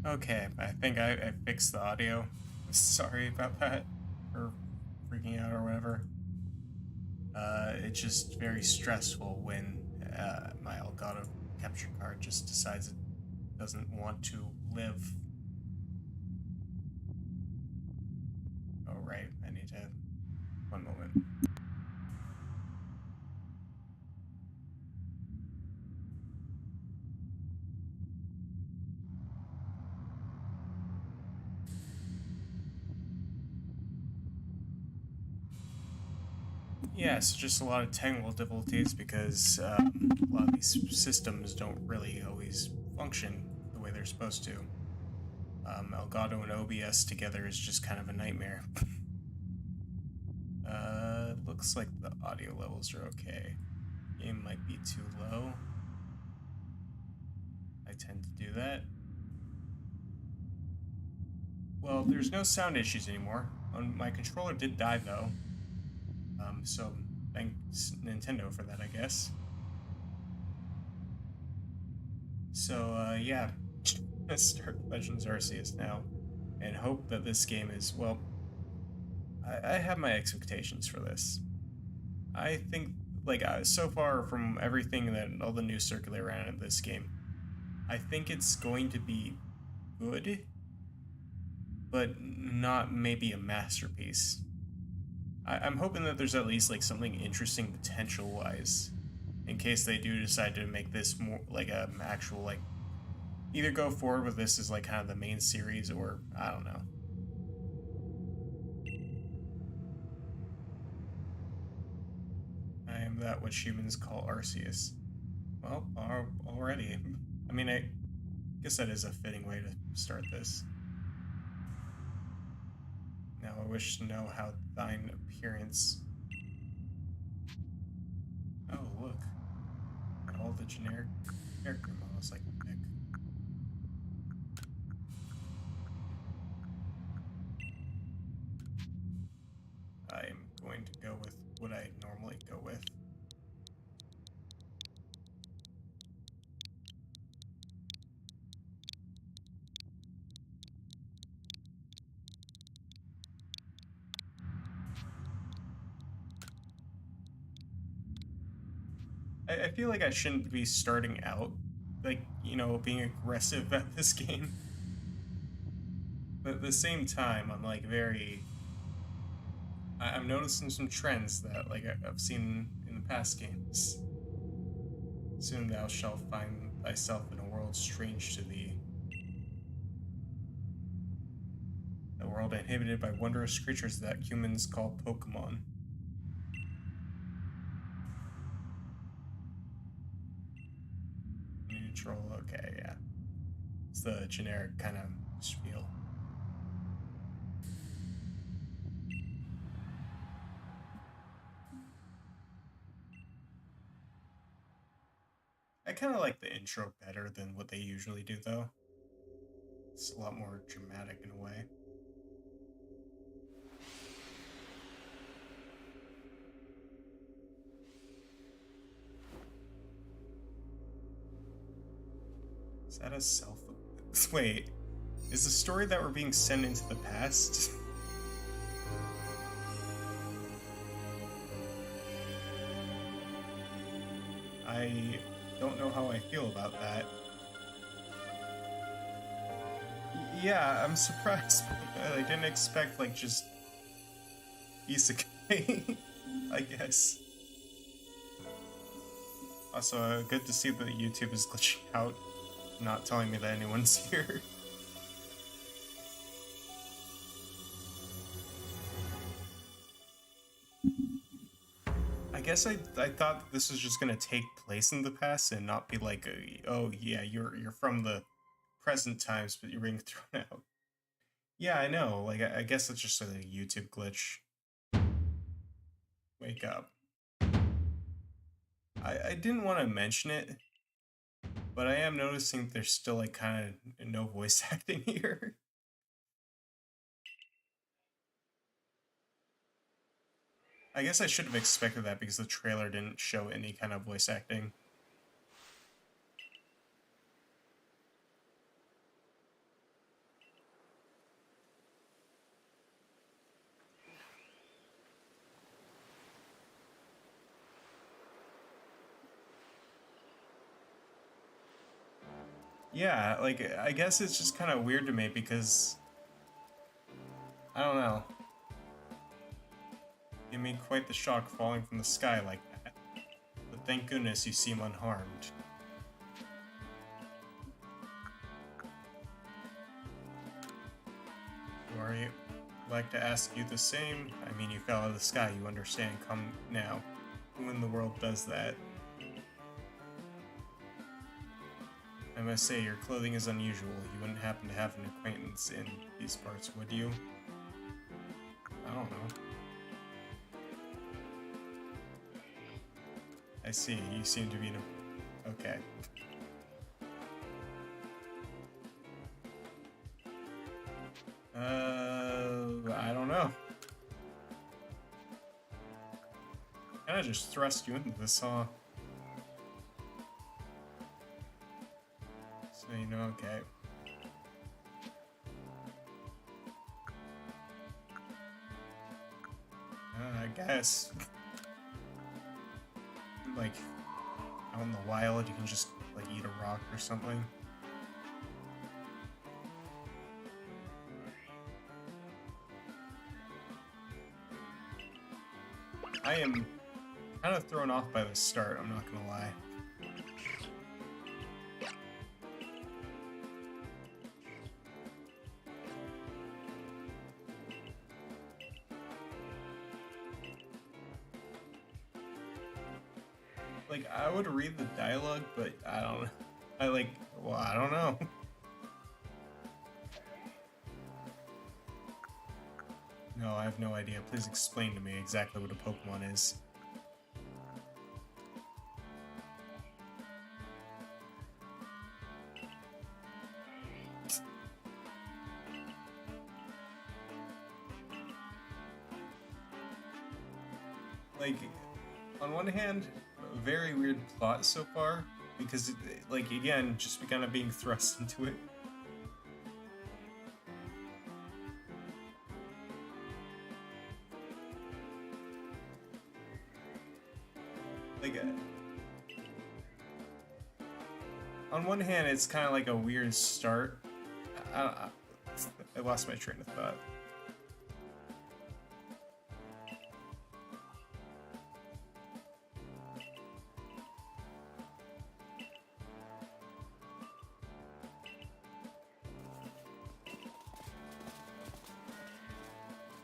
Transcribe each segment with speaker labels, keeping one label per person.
Speaker 1: Okay, I think I fixed the audio. Sorry about that, or freaking out or whatever. It's just very stressful when my Elgato capture card just decides it doesn't want to live. Oh, right, I need to... One moment. Yeah, so just a lot of technical difficulties because a lot of these systems don't really always function the way they're supposed to. Elgato and OBS together is just kind of a nightmare. Looks like the audio levels are okay. Game might be too low. I tend to do that. Well, there's no sound issues anymore. My controller did die though. So thanks Nintendo for that, I guess. So yeah, let's start Legends Arceus now, and hope that this game is well. I have my expectations for this. I think like so far from everything that all the news circulating around this game, I think it's going to be good, but not maybe a masterpiece. I'm hoping that there's at least like something interesting potential wise, in case they do decide to make this more like a actual like either go forward with this as like kind of the main series or I don't know. I am that which humans call Arceus. Well, already. I mean, I guess that is a fitting way to start this. Now I wish to know how thine appearance. Oh, look. All the generic character models I can pick. I am going to go with what I normally go with. I feel like I shouldn't be starting out, like, you know, being aggressive at this game. But at the same time, I'm like very... I'm noticing some trends that, like, I've seen in the past games. Soon thou shalt find thyself in a world strange to thee. A world inhabited by wondrous creatures that humans call Pokemon. Neutral, okay, yeah. It's the generic kind of spiel. I kind of like the intro better than what they usually do, though. It's a lot more dramatic in a way. Is that a self... Wait, is the story that we're being sent into the past? I don't know how I feel about that. Yeah, I'm surprised. I didn't expect, like, just isekai, I guess. Also, good to see that YouTube is glitching out, not telling me that anyone's here. I guess I thought that this was just gonna take place in the past and not be like, oh yeah, you're from the present times, but you're being thrown out. Yeah, I know. Like, I guess it's just a YouTube glitch. Wake up. I didn't want to mention it, but I am noticing there's still like kind of no voice acting here. I guess I should have expected that because the trailer didn't show any kind of voice acting. Yeah, like, I guess it's just kind of weird to me because, I don't know, give me quite the shock falling from the sky like that. But thank goodness you seem unharmed. Worry, like to ask you the same. I mean, you fell out of the sky, you understand. Come now. Who in the world does that? I must say, your clothing is unusual. You wouldn't happen to have an acquaintance in these parts, would you? I don't know. I see, you seem to be in a... Okay. I don't know. Kinda just thrust you into this, huh? So, you know, okay. I guess. Like, out in the wild, you can just, like, eat a rock or something. I am kind of thrown off by the start, I'm not gonna lie. Like, I would read the dialogue, but I don't... well, I don't know. No, I have no idea. Please explain to me exactly what a Pokemon is. Like, on one hand, a very weird plot so far, because, like, again, just kind of being thrust into it. Like, on one hand, it's kind of like a weird start. I lost my train of thought.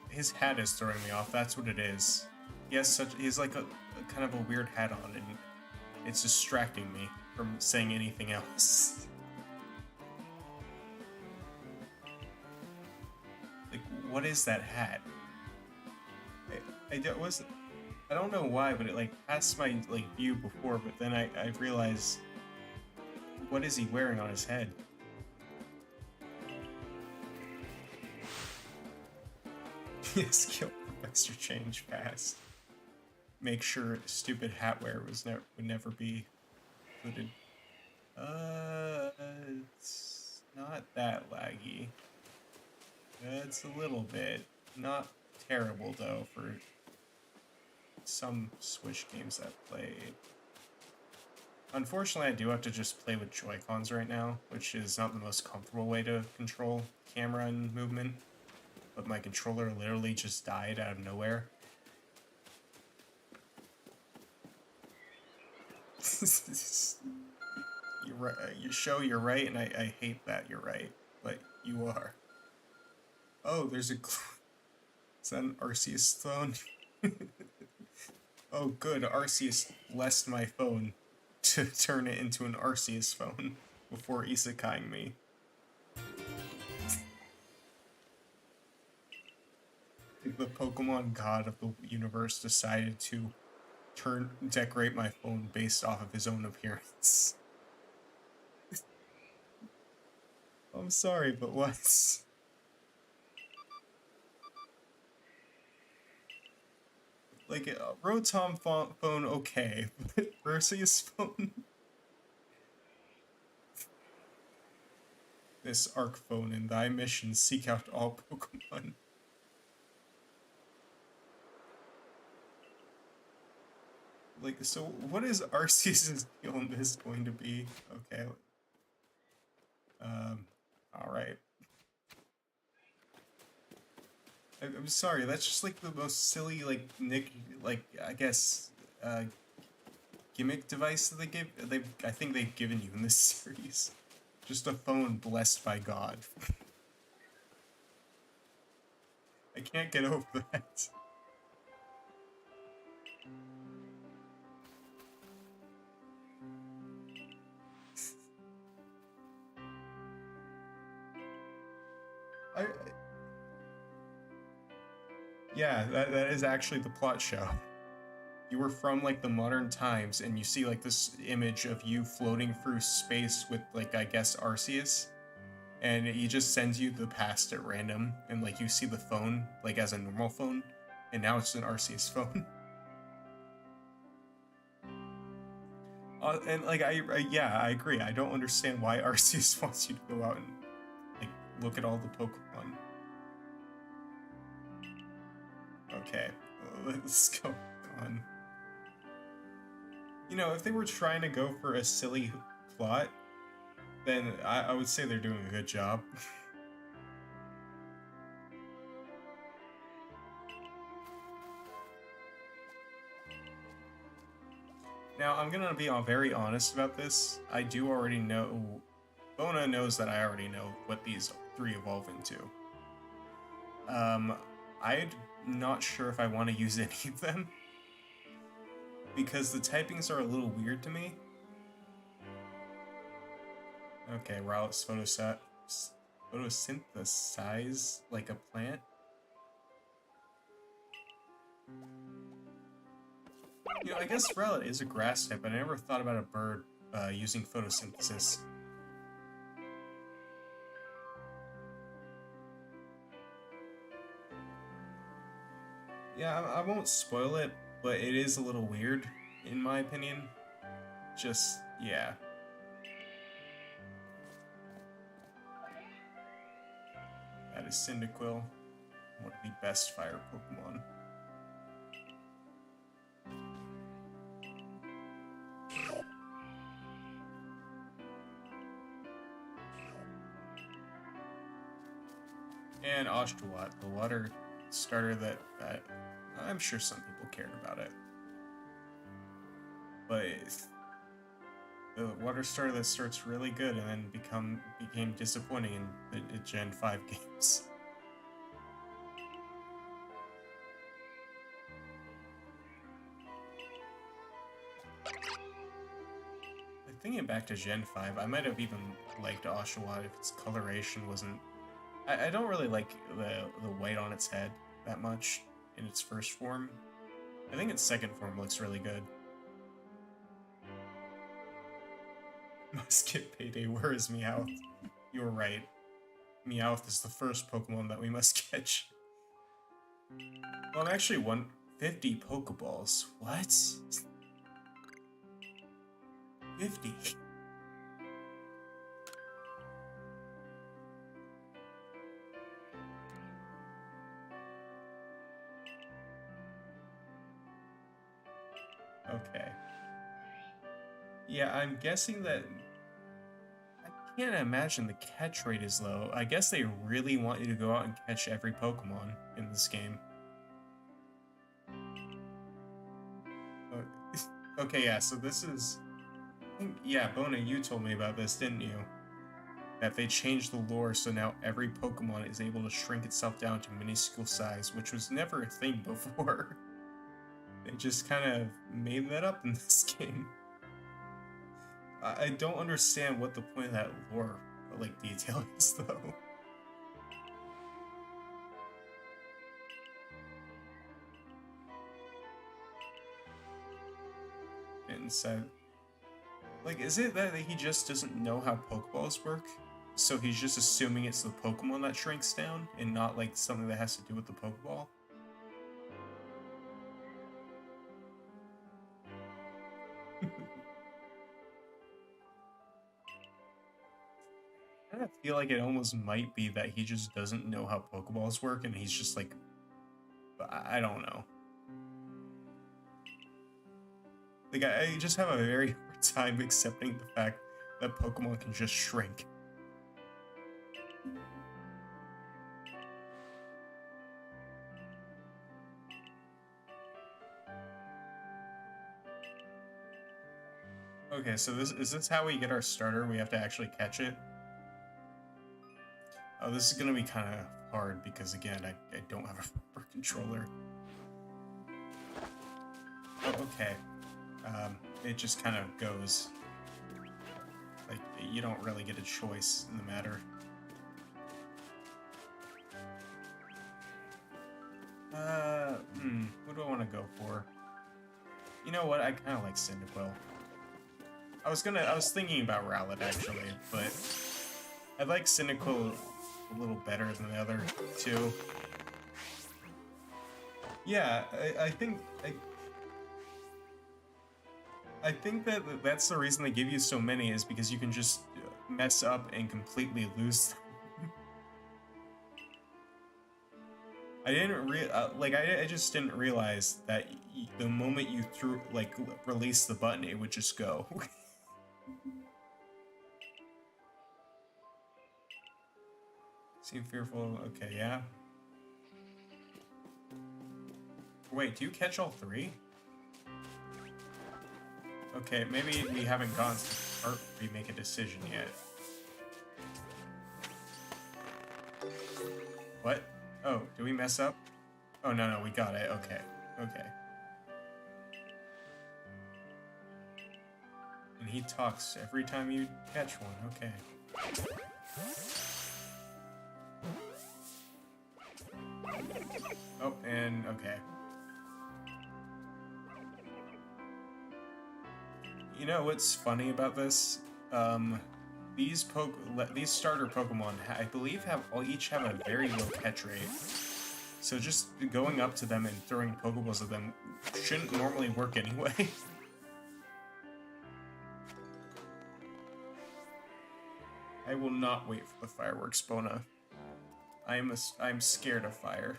Speaker 1: His hat is throwing me off, that's what it is. He's like a kind of a weird hat on, and it's distracting me from saying anything else. Like, what is that hat? I don't know why, but it like passed my like view before, but then I realized, what is he wearing on his head? Yes, kill Professor Change fast. Make sure stupid hat wear would never be included. It's not that laggy. It's a little bit. Not terrible though for some Switch games I've played. Unfortunately, I do have to just play with Joy-Cons right now, which is not the most comfortable way to control camera and movement. But my controller literally just died out of nowhere. You're right. You're right, and I hate that you're right, but you are. Oh, there's a... Is that an Arceus phone? Oh, good. Arceus blessed my phone to turn it into an Arceus phone before isekaiing me. The Pokemon god of the universe decided to decorate my phone based off of his own appearance. I'm sorry, but what? Like, Rotom phone, okay, but Arceus phone? This Arc phone in thy mission, seek out all Pokemon. Like, so what is Arceus' deal in this going to be? Okay. All right. I'm sorry. That's just like the most silly, like I guess, gimmick device that I think they've given you in this series. Just a phone blessed by God. I can't get over that. I yeah, that is actually the plot show. You were from like the modern times, and you see like this image of you floating through space with like I guess Arceus, and he just sends you the past at random, and like you see the phone like as a normal phone, and now it's an Arceus phone. And like yeah, I agree. I don't understand why Arceus wants you to go out and like look at all the Pokemon. Okay, let's go on. You know, if they were trying to go for a silly plot, then I would say they're doing a good job. Now, I'm gonna be very honest about this. I do already know... Bona knows that I already know what these three evolve into. I'm not sure if I want to use any of them, because the typings are a little weird to me. Okay, Rowlet's photosynthesize like a plant. You know, I guess Rowlet is a grass type, but I never thought about a bird using photosynthesis. Yeah, I won't spoil it, but it is a little weird, in my opinion. Just, yeah. That is Cyndaquil, one of the best fire Pokemon. And Oshawott, the water starter that I'm sure some people cared about it. But the water starter that starts really good and then became disappointing in the Gen 5 games. Thinking back to Gen 5, I might have even liked Oshawott if its coloration wasn't... I don't really like the white on its head that much in its first form. I think its second form looks really good. Must get Payday, where is Meowth? You were right. Meowth is the first Pokemon that we must catch. Well, I'm actually 150 Pokeballs. What? 50? Okay. Yeah, I'm guessing that... I can't imagine the catch rate is low. I guess they really want you to go out and catch every Pokemon in this game. Okay, yeah, so this is... Yeah, Bona, you told me about this, didn't you? That they changed the lore so now every Pokemon is able to shrink itself down to minuscule size, which was never a thing before. They just kind of made that up in this game. I don't understand what the point of that lore, like, detail is, though. And so... Like, is it that he just doesn't know how Pokeballs work? So he's just assuming it's the Pokemon that shrinks down, and not, like, something that has to do with the Pokeball? I feel like it almost might be that he just doesn't know how Pokeballs work, and he's just like... I don't know. Like, I just have a very hard time accepting the fact that Pokemon can just shrink. Okay, so this how we get our starter? We have to actually catch it? Oh, this is gonna be kind of hard because, again, I don't have a proper controller. Oh, okay. It just kind of goes. Like, you don't really get a choice in the matter. What do I want to go for? You know what? I kind of like Cyndaquil. I was thinking about Rowlet, actually, but I like Cyndaquil a little better than the other two. Yeah, I think that that's the reason they give you so many, is because you can just mess up and completely lose them. I just didn't realize that the moment you release the button, it would just go. Seem fearful. Okay, yeah. Wait, do you catch all three? Okay, maybe we haven't gone to the part where we make a decision yet. What? Oh, did we mess up? Oh, no, we got it. Okay. Okay. And he talks every time you catch one. Okay. Oh, and okay. You know what's funny about this? These starter Pokemon, I believe, each have a very low catch rate. So just going up to them and throwing Pokeballs at them shouldn't normally work anyway. I will not wait for the fireworks, Bona. I'm scared of fire.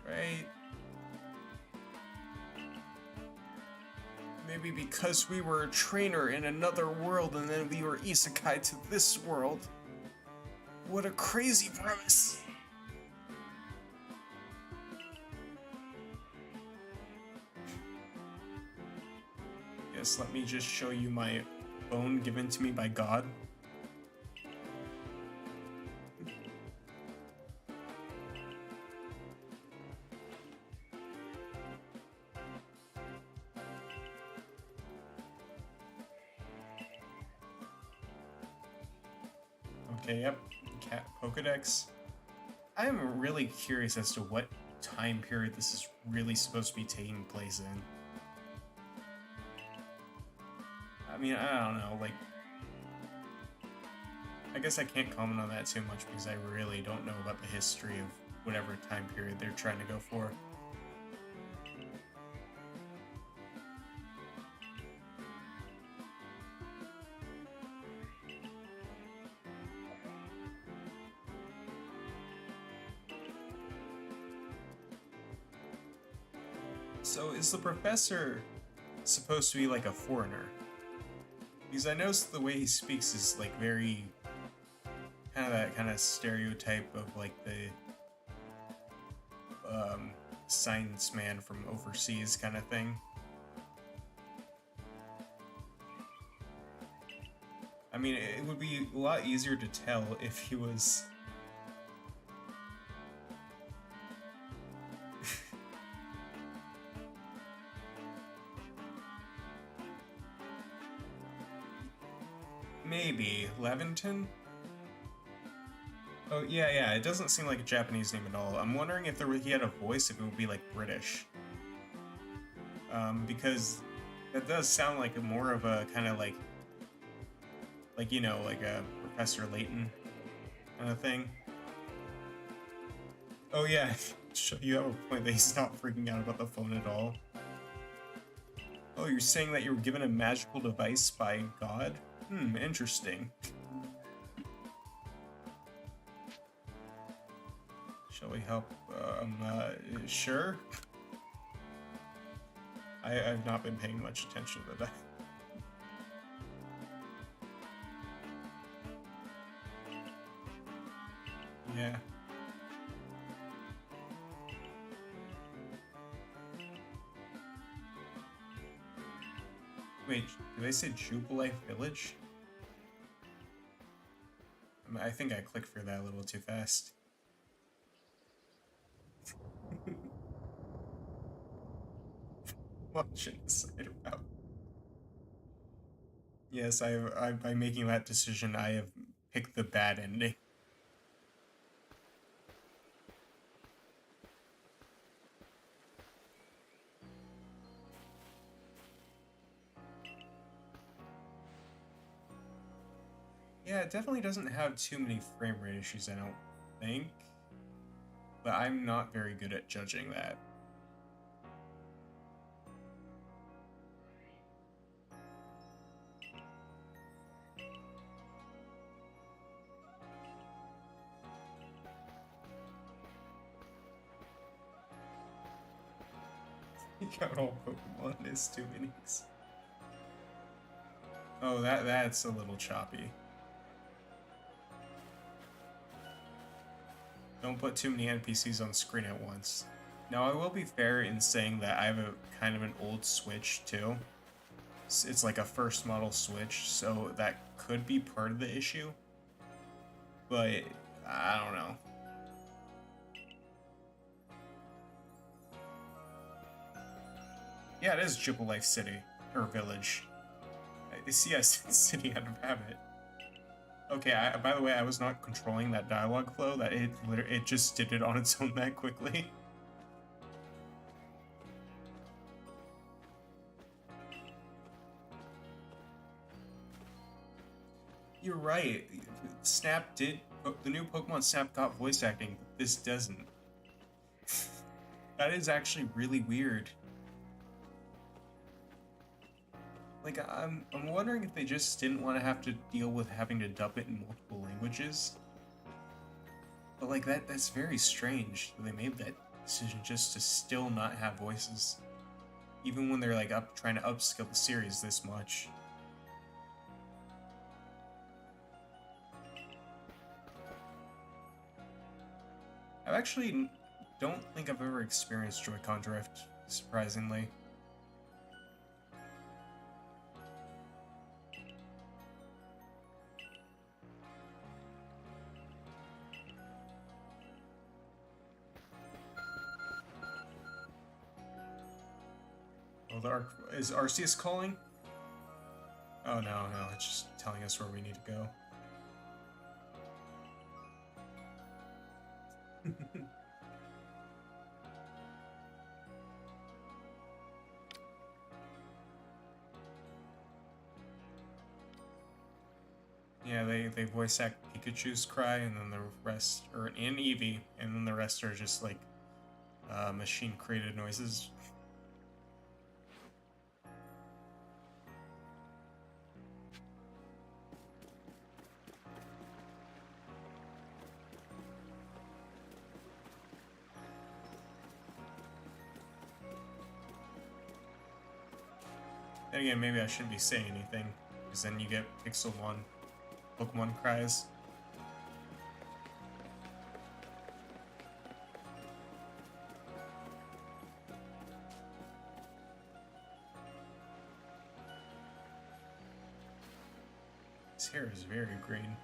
Speaker 1: Alright. Maybe because we were a trainer in another world and then we were isekai to this world. What a crazy premise! Yes, let me just show you my bone given to me by God. Okay, yep. Cat Pokedex. I am really curious as to what time period this is really supposed to be taking place in. I mean, I don't know, like... I guess I can't comment on that too much because I really don't know about the history of whatever time period they're trying to go for. So is the professor supposed to be like a foreigner? Because I noticed the way he speaks is like very that kind of stereotype of like the science man from overseas kind of thing. I mean, it would be a lot easier to tell if he was... Maybe. Leventon? Oh, yeah, it doesn't seem like a Japanese name at all. I'm wondering if he had a voice, if it would be, like, British. Because that does sound like more of a kind of, like, you know, like a Professor Layton kind of thing. Oh, yeah, you have a point that he's not freaking out about the phone at all. Oh, you're saying that you were given a magical device by God? Interesting. probably help. Sure. I've not been paying much attention to that. Yeah. Wait, do they say Jubilife Village? I think I clicked for that a little too fast. What should I decide about? Yes, by making that decision, I have picked the bad ending. Yeah, it definitely doesn't have too many frame rate issues, I don't think. But I'm not very good at judging that. You got all Pokemon is 2 innings. Oh, that's a little choppy. Don't put too many NPCs on screen at once. Now, I will be fair in saying that I have a kind of an old Switch, too. It's like a first model Switch, so that could be part of the issue. But, I don't know. Yeah, it is Jubilife City, or Village. See, I said city out of habit. Okay, by the way, I was not controlling that dialogue flow. That it just did it on its own that quickly. You're right. Snap did. The new Pokemon Snap got voice acting, but this doesn't. That is actually really weird. Like, I'm wondering if they just didn't want to have to deal with having to dub it in multiple languages. But like that's very strange. They made that decision just to still not have voices, even when they're like trying to upskill the series this much. I actually don't think I've ever experienced Joy-Con drift, surprisingly. Oh, is Arceus calling? Oh no, it's just telling us where we need to go. Yeah, they voice act Pikachu's cry, and then the rest, or in Eevee, and then the rest are just like machine created noises. And again, maybe I shouldn't be saying anything, because then you get Pixelmon Pokemon cries. His hair is very green.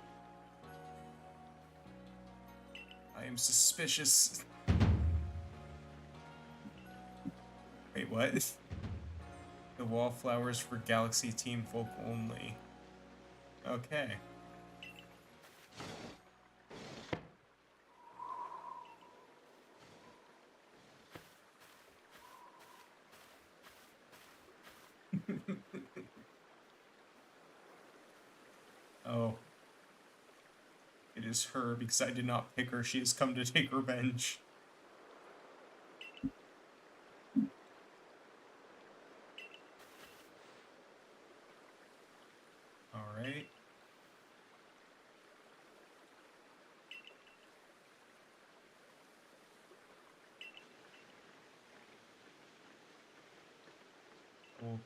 Speaker 1: I am suspicious. Wait, what? The wallflowers for Galaxy Team folk only. Okay. Oh. It is her because I did not pick her. She has come to take revenge. Alright.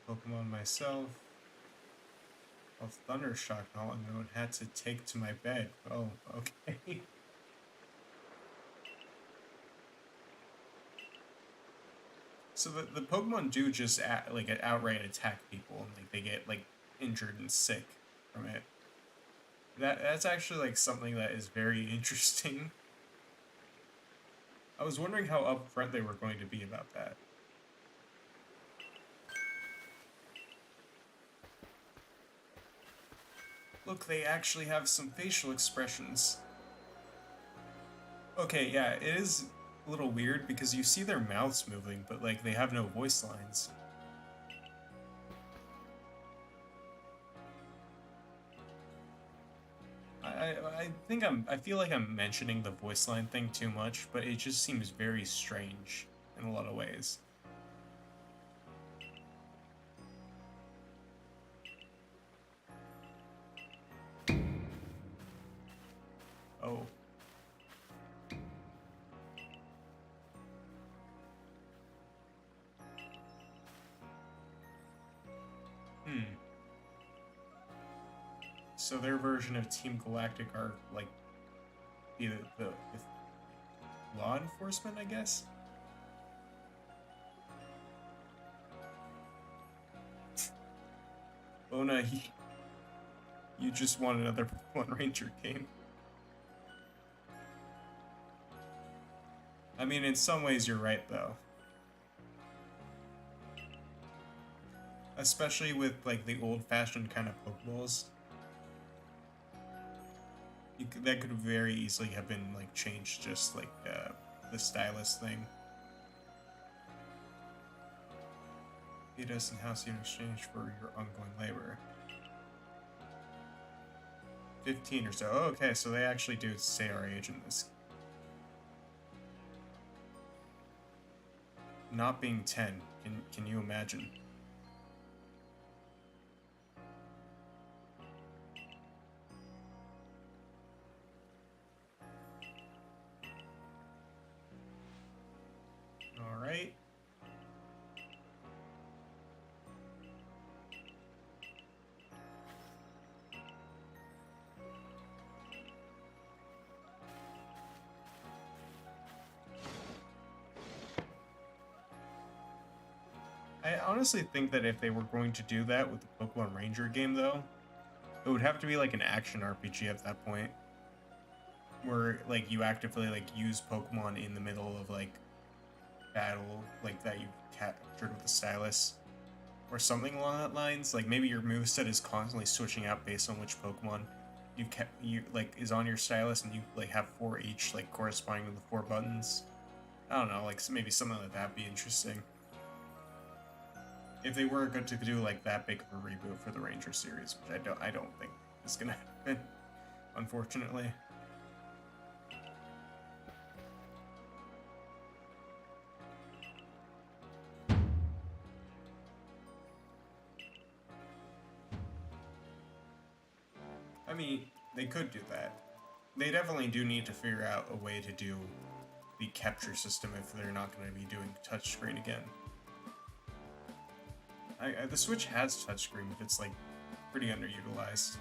Speaker 1: level Pokemon myself. Well, Thundershock not long ago and had to take to my bed. Oh, okay. So the Pokemon do just like outright attack people and like they get like injured and sick from it. That's actually like something that is very interesting. I was wondering how upfront they were going to be about that. Look, they actually have some facial expressions. Okay, yeah, it is a little weird because you see their mouths moving, but like they have no voice lines. I think I feel like I'm mentioning the voice line thing too much, but it just seems very strange in a lot of ways. Oh. Hmm. So their version of Team Galactic are like the law enforcement, I guess? Bona, you just want another Pokemon Ranger game. I mean, in some ways you're right, though. Especially with, like, the old-fashioned kind of Pokeballs. That could very easily have been, like, changed just, like, the stylus thing. It doesn't house you in exchange for your ongoing labor. 15 or so. Oh, okay, so they actually do say our age in this. Not being 10. Can you imagine? Alright. I honestly think that if they were going to do that with the Pokemon Ranger game, though, it would have to be like an action RPG at that point, where like you actively like use Pokemon in the middle of like battle, like that you captured with the stylus, or something along that lines. Like maybe your moveset is constantly switching out based on which Pokemon you like is on your stylus, and you like have 4 each, like corresponding to the 4 buttons. I don't know, like maybe something like that would be interesting. If they were good to do like that big of a reboot for the Ranger series, which I don't think is gonna happen, unfortunately. I mean, they could do that. They definitely do need to figure out a way to do the capture system if they're not going to be doing touchscreen again. The Switch has touchscreen, but it's like pretty underutilized.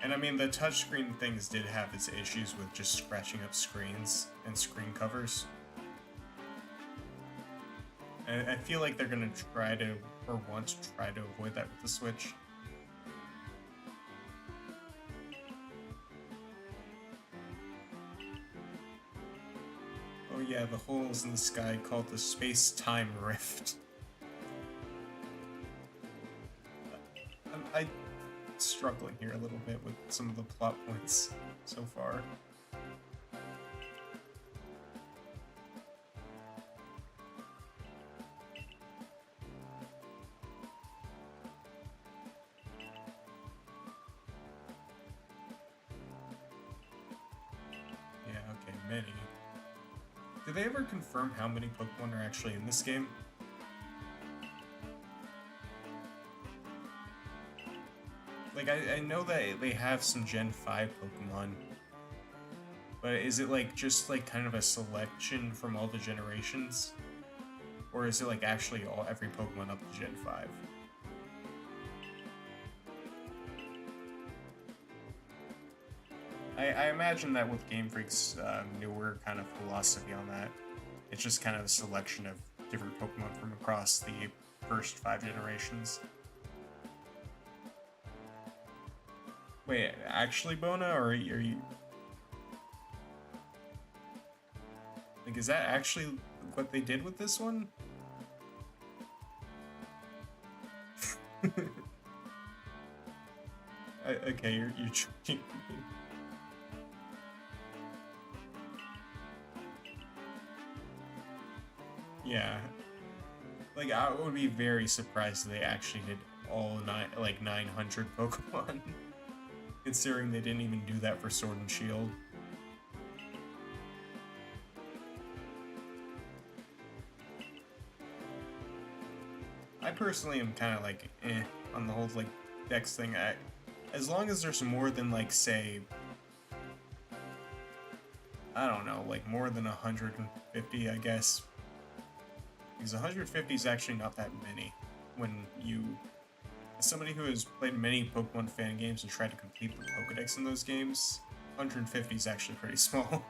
Speaker 1: And I mean, the touchscreen things did have its issues with just scratching up screens and screen covers. And I feel like they're gonna try to, or want to try to avoid that with the Switch. Oh yeah, the holes in the sky called the space-time rift. I'm struggling here a little bit with some of the plot points so far. Yeah, okay, many. Did they ever confirm how many Pokemon are actually in this game? Like, I know that they have some Gen 5 Pokemon, but is it like just like kind of a selection from all the generations? Or is it like actually every Pokemon up to Gen 5? I imagine that with Game Freak's newer kind of philosophy on that, it's just kind of a selection of different Pokemon from across the first 5 generations. Wait, actually, Bona, or are you... Like, is that actually what they did with this one? Okay, you're joking. Yeah. Like, I would be very surprised if they actually did all 900 Pokemon. Considering they didn't even do that for Sword and Shield. I personally am kind of like, on the whole, like, Dex thing. As long as there's more than, like, say... I don't know, like, more than 150, I guess. Because 150 is actually not that many when you... As somebody who has played many Pokemon fan games and tried to complete the Pokedex in those games, 150 is actually pretty small.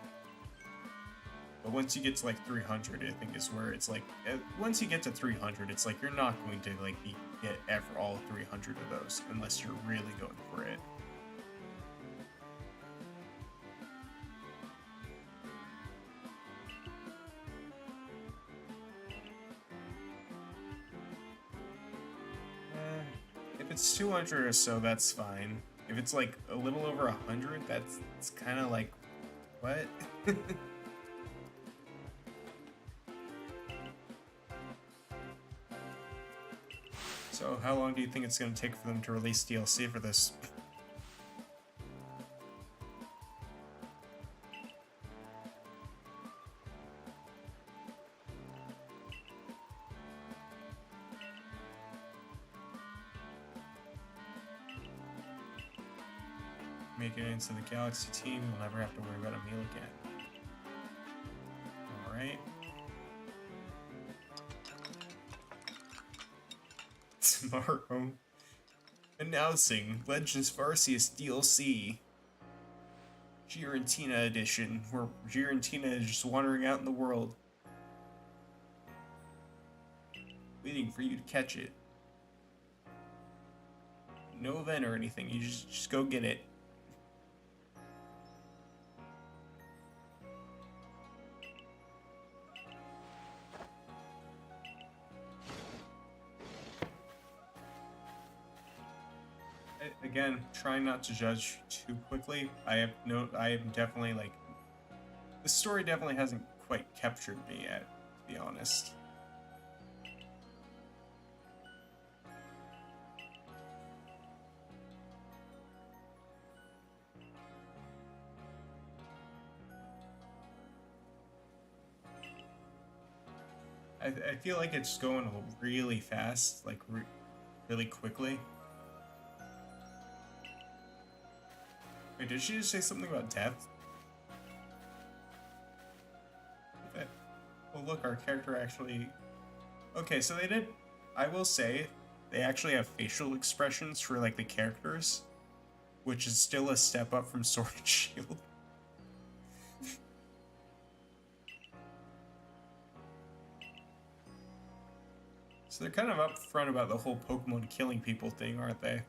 Speaker 1: But once you get to like 300, I think is where it's like, once you get to 300, it's like you're not going to like get all 300 of those unless you're really going for it. If it's 200 or so, that's fine. If it's like a little over 100, that's kind of like, what? So how long do you think it's going to take for them to release DLC for this? Make it into the Galaxy team, we'll never have to worry about Emil again. Alright. Tomorrow, announcing Legends of Arceus DLC, Giratina edition, where Giratina is just wandering out in the world, waiting for you to catch it. No event or anything, you just go get it. Again, trying not to judge too quickly. I am definitely like, the story definitely hasn't quite captured me yet, to be honest. I feel like it's going really fast, like really quickly. Wait, did she just say something about death? Okay. Well, look, our character actually... Okay, so they did... I will say, they actually have facial expressions for, like, the characters, which is still a step up from Sword and Shield. So they're kind of upfront about the whole Pokemon killing people thing, aren't they?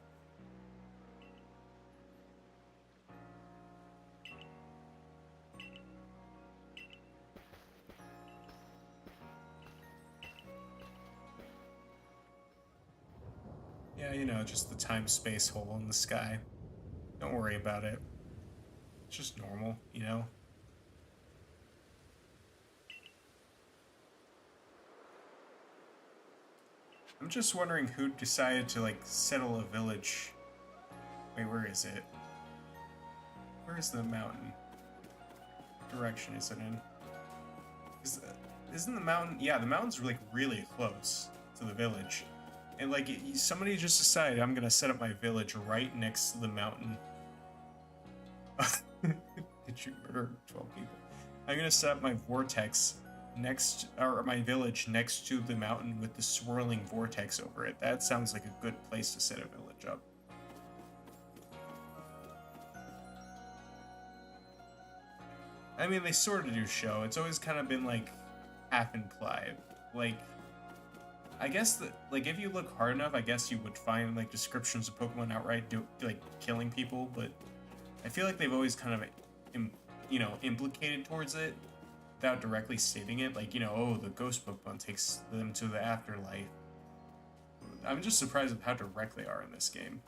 Speaker 1: Yeah, you know, just the time-space hole in the sky. Don't worry about it. It's just normal, you know? I'm just wondering who decided to, like, settle a village. Wait, where is it? Where is the mountain? What direction is it in? Isn't the mountain... Yeah, the mountain's, like, really close to the village. And, like, somebody just decided I'm gonna set up my village right next to the mountain. Did you murder 12 people? I'm gonna set up my vortex or my village next to the mountain with the swirling vortex over it. That sounds like a good place to set a village up. I mean, they sort of do show. It's always kind of been like half implied. Like, I guess that, like, if you look hard enough, I guess you would find like descriptions of Pokemon outright like killing people. But I feel like they've always kind of, implicated towards it without directly stating it. Like, oh, the ghost Pokemon takes them to the afterlife. I'm just surprised at how direct they are in this game.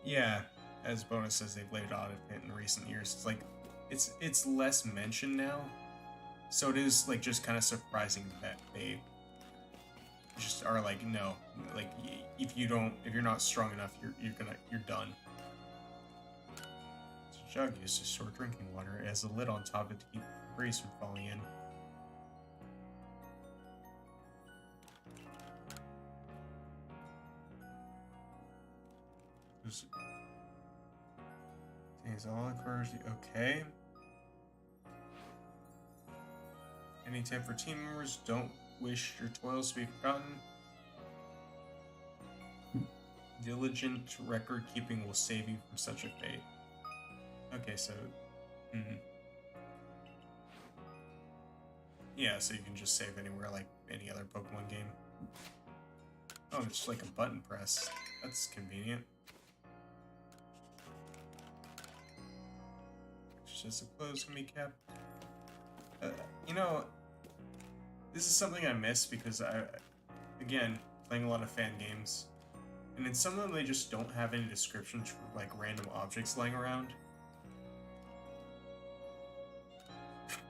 Speaker 1: Yeah, as bonuses they've laid on it in recent years. It's like it's less mentioned now, so it is like just kind of surprising that they just are like, no, like if you're not strong enough, you're done. So jug used to store drinking water. It has a lid on top of it to keep debris from falling in. Things all occurs. Okay. Any tip for team members? Don't wish your toils to be forgotten. Diligent record keeping will save you from such a fate. Okay, so. Yeah, so you can just save anywhere like any other Pokemon game. Oh, it's just like a button press. That's convenient. Just a clothes can be kept. This is something I miss because again, playing a lot of fan games, and in some of them they just don't have any descriptions for like random objects lying around.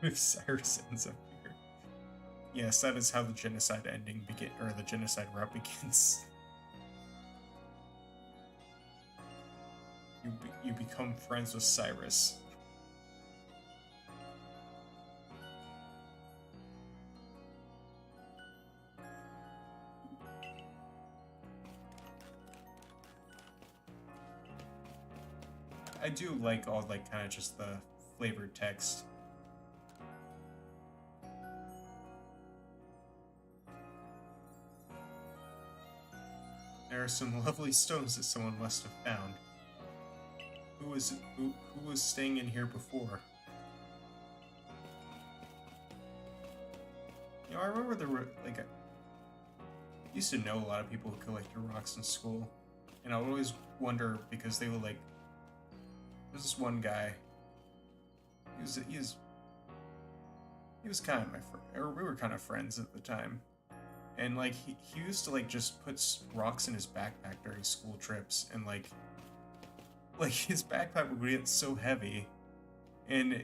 Speaker 1: If Cyrus ends up here, yes, that is how the genocide the genocide route begins. You become friends with Cyrus. I do like all like kind of just the flavored text. There are some lovely stones that someone must have found. Who was staying in here before? I remember there were like I used to know a lot of people who collected rocks in school, and I would always wonder because they were like. There's this one guy. He was kind of my friend, or we were kind of friends at the time, and like he used to like just put rocks in his backpack during school trips, and like his backpack would get so heavy, and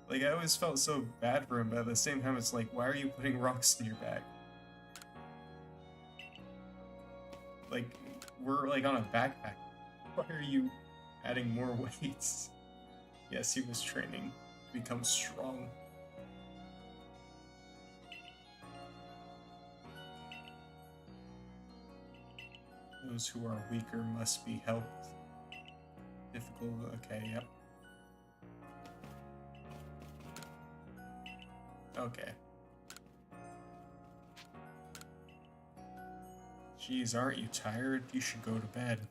Speaker 1: like I always felt so bad for him, but at the same time it's like, why are you putting rocks in your bag? Like we're like on a backpack. Why are you adding more weights? Yes, he was training to become strong. Those who are weaker must be helped. Difficult, okay, yep. Okay. Jeez, aren't you tired? You should go to bed.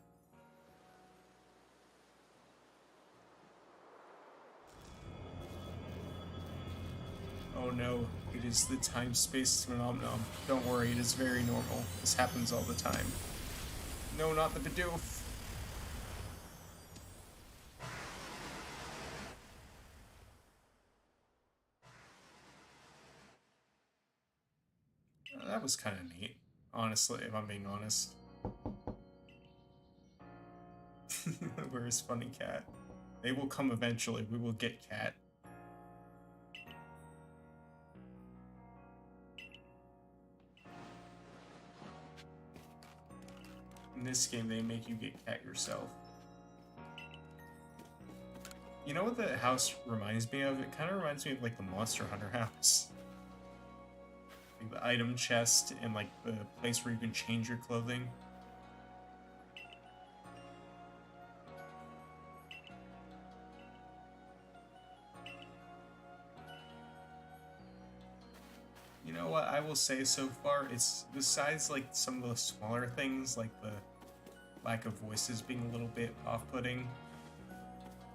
Speaker 1: Oh no, it is the time-space phenomenon. Don't worry, it is very normal. This happens all the time. No, not the Bidoof! That was kind of neat, honestly, if I'm being honest. Where is Funny Cat? They will come eventually. We will get Cat. In this game, they make you get Cat yourself. You know what the house reminds me of? It kind of reminds me of like the Monster Hunter house. like the item chest and like the place where you can change your clothing. You know what I will say so far, it's besides like some of the smaller things like the lack of voices being a little bit off-putting,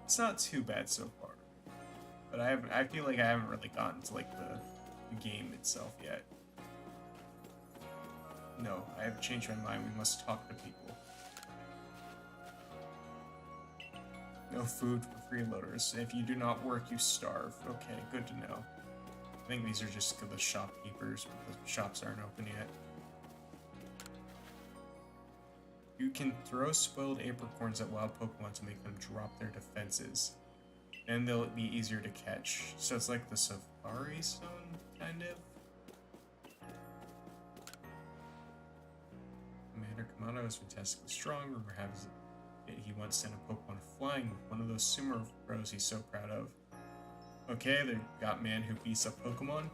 Speaker 1: it's not too bad so far. But I feel like I haven't really gotten to like the game itself yet. No, I have changed my mind. We must talk to people. No food for freeloaders. If you do not work, you starve. Okay, good to know. I think these are just the shopkeepers, but the shops aren't open yet. You can throw spoiled apricorns at wild Pokemon to make them drop their defenses. Then they'll be easier to catch. So it's like the Safari Stone, kind of? Commander Kamado is fantastically strong. Rumor has it he once sent a Pokemon flying with one of those Sumer Bros he's so proud of. Okay, they got man who beats up Pokemon.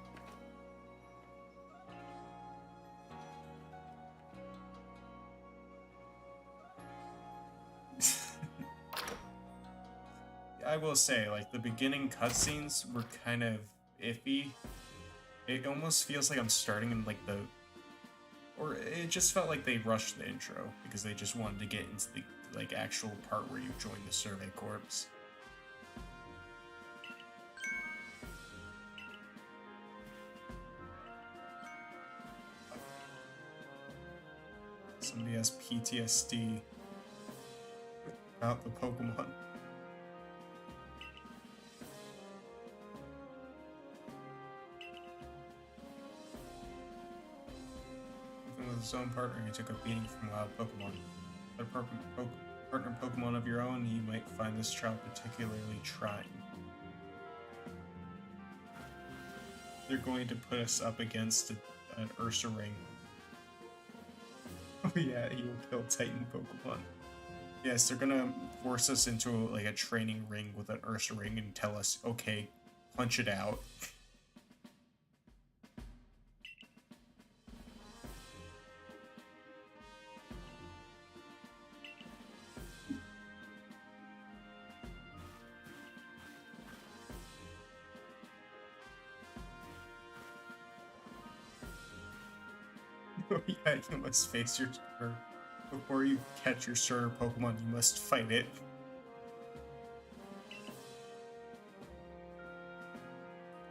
Speaker 1: I will say, like, the beginning cutscenes were kind of iffy. It almost feels like I'm starting in, like, or it just felt like they rushed the intro, because they just wanted to get into the, like, actual part where you join the Survey Corps. Somebody has PTSD about the Pokemon. Even with his own partner, he took a beating from wild Pokemon. But a partner Pokemon of your own, you might find this trial particularly trying. They're going to put us up against an Ursaring. Oh yeah, he will kill Titan Pokemon. Yes, they're gonna force us into like a training ring with an Ursaring and tell us, okay, punch it out. Oh yeah, you must face your Sir. Before you catch your Sir Pokemon, you must fight it.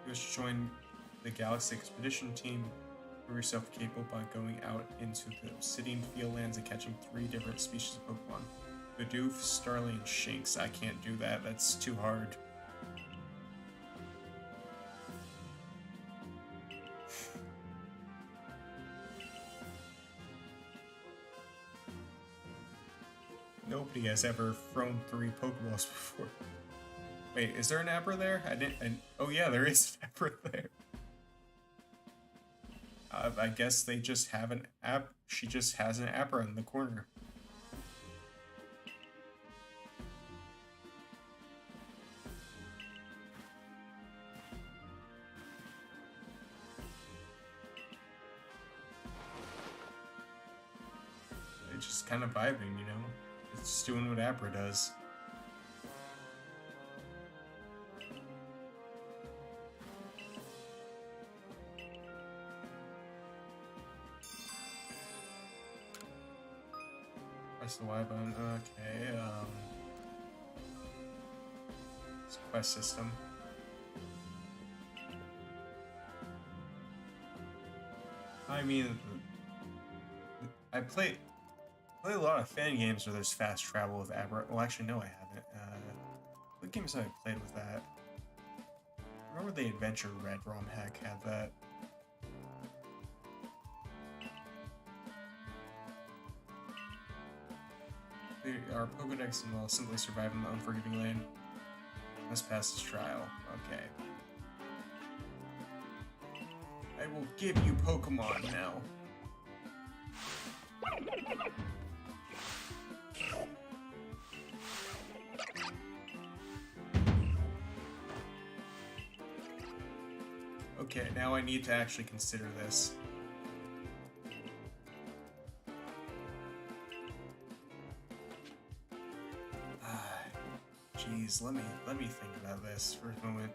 Speaker 1: You must join the Galaxy Expedition team. Prove yourself capable by going out into the Obsidian Field Lands and catching 3 different species of Pokemon. Bidoof, Starly, and Shinx. I can't do that, that's too hard. Nobody has ever thrown 3 Pokeballs before. Wait, is there an Abra there? Oh yeah, there is an Abra there. I guess they just have an she just has an Abra in the corner. It's just kind of vibing, you know? It's just doing what Abra does. Press the Y button. Okay, it's a quest system. I mean, I play a lot of fan games where there's fast travel with Abra. Well, actually, no, I haven't. What games have I played with that? I remember the Adventure Red ROM hack had that. Our Pokedex will simply survive in the unforgiving land. Must pass this trial. Okay. I will give you Pokemon now. Okay, now I need to actually consider this. Jeez, let me think about this for a moment.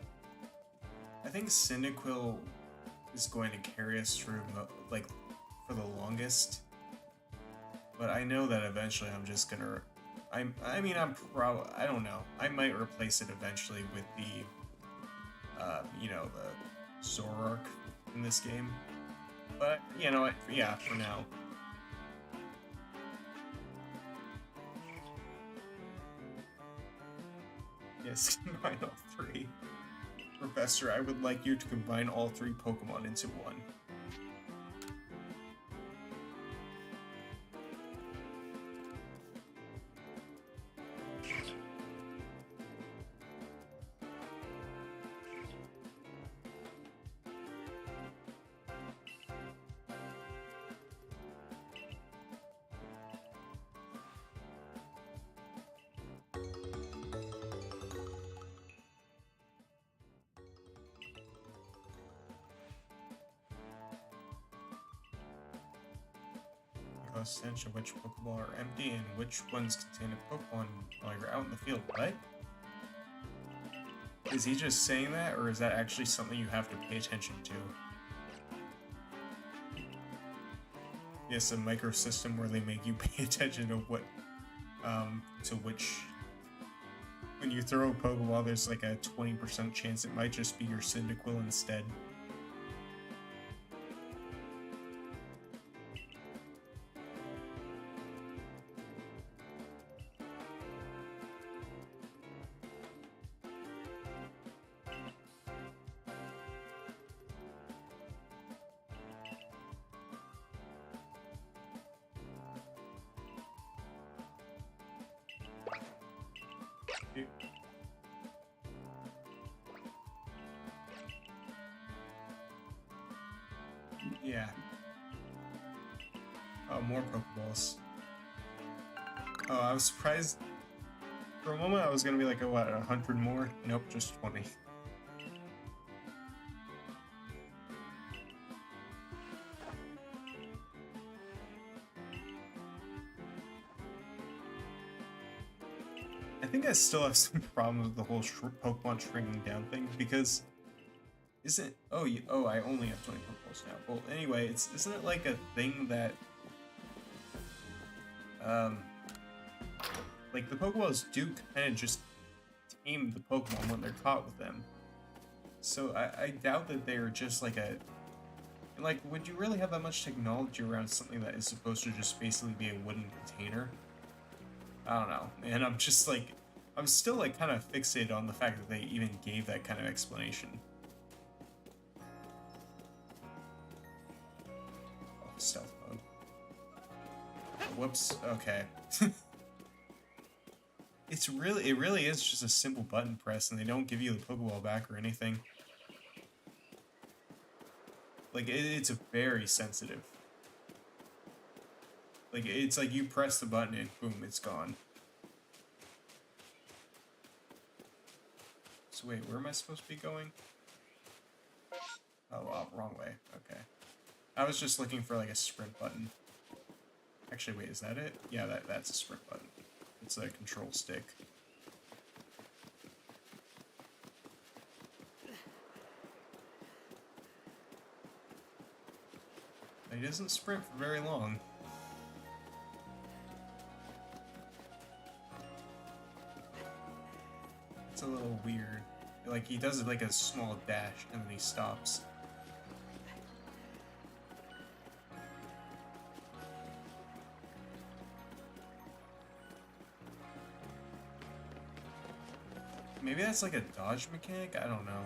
Speaker 1: I think Cyndaquil is going to carry us through, like, for the longest. But I know that eventually I'm just gonna... I don't know. I might replace it eventually with the, you know, the Zoroark in this game. But, you know, yeah, for now. Yes, combine all three. Professor, I would like you to combine all three Pokemon into one. Essential which Pokeball are empty and which ones contain a Pokemon while you're out in the field. What? Is he just saying that, or is that actually something you have to pay attention to? Yes, a microsystem where they make you pay attention to what, to which... When you throw a Pokeball, there's like a 20% chance it might just be your Cyndaquil instead. Yeah. Oh, more Pokeballs. Oh, I was surprised. For a moment, I was gonna be like, oh, what, 100 more? Nope, just 20. I think I still have some problems with the whole Pokemon shrinking down thing, because isn't... Oh, I only have 20 Pokeballs now. Well, anyway, isn't it like a thing that... Like, the Pokeballs do kind of just tame the Pokemon when they're caught with them. So I doubt that they're just like a... Like, would you really have that much technology around something that is supposed to just basically be a wooden container? I don't know, man. I'm just like... I'm still like kind of fixated on the fact that they even gave that kind of explanation. Oh, stealth mode. Whoops, okay. It really is just a simple button press, and they don't give you the Pokeball back or anything. Like, it's very sensitive. Like, it's like you press the button and boom, it's gone. So wait, where am I supposed to be going? Oh, wrong way. Okay. I was just looking for like a sprint button. Actually, wait, is that it? Yeah, that's a sprint button. It's a control stick. He doesn't sprint for very long. It's a little weird. Like, he does like a small dash and then he stops. Maybe that's like a dodge mechanic? I don't know.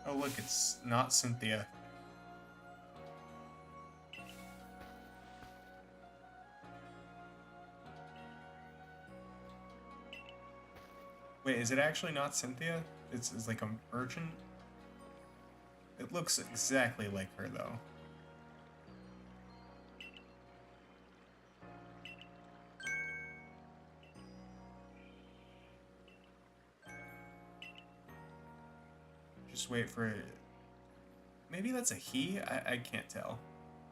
Speaker 1: Oh look, it's not Cynthia. Wait, is it actually not Cynthia? It's like a merchant? It looks exactly like her though. Just wait for it. Maybe that's a he? I can't tell.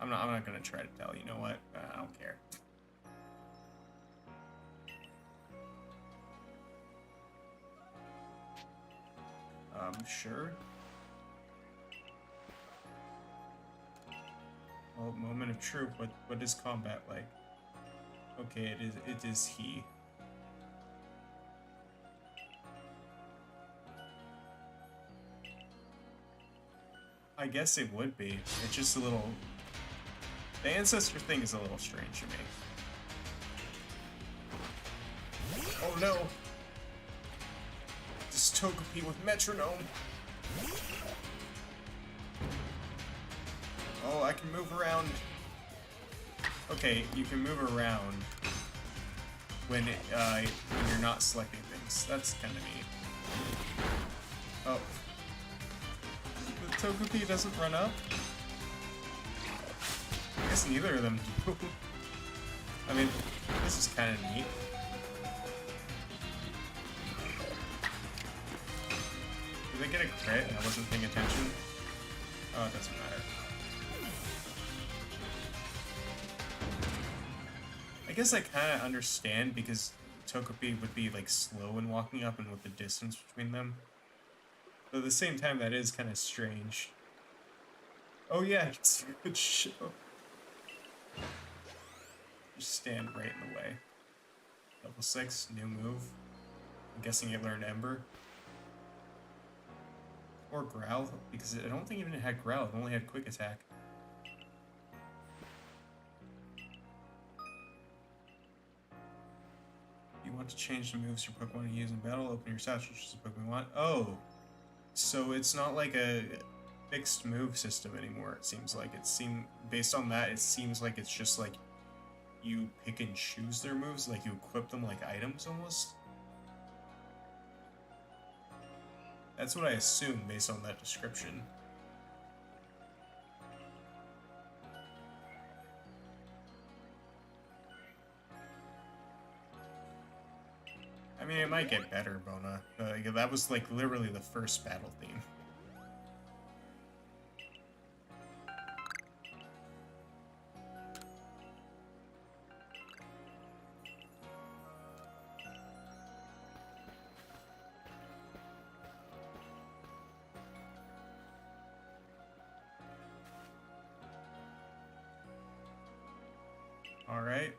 Speaker 1: I'm not gonna try to tell. You know what? I don't care. Sure. Well, moment of truth. What is combat like? Okay, it is he. I guess it would be. It's just a little. The ancestor thing is a little strange to me. Oh no! This Togepi with metronome. Oh, I can move around. Okay, you can move around when you're not selecting things. That's kind of neat. Oh, the Togepi doesn't run up. I guess neither of them do. I mean, this is kind of neat. Did they get a crit and I wasn't paying attention? Oh, it doesn't matter. I guess I kind of understand because Togepi would be like slow in walking up and with the distance between them. But at the same time, that is kind of strange. Oh yeah, it's a good show. Just stand right in the way. Level 6, new move. I'm guessing it learned Ember. Or Growl, because I don't think even it had Growl, it only had Quick Attack. You want to change the moves your Pokemon use in battle, open your satchel, which is a Pokemon want. Oh! So it's not like a fixed move system anymore, it seems like. Based on that, it seems like it's just like you pick and choose their moves, like you equip them like items almost. That's what I assume based on that description. I mean, it might get better, Bona. That was like literally the first battle theme. All right.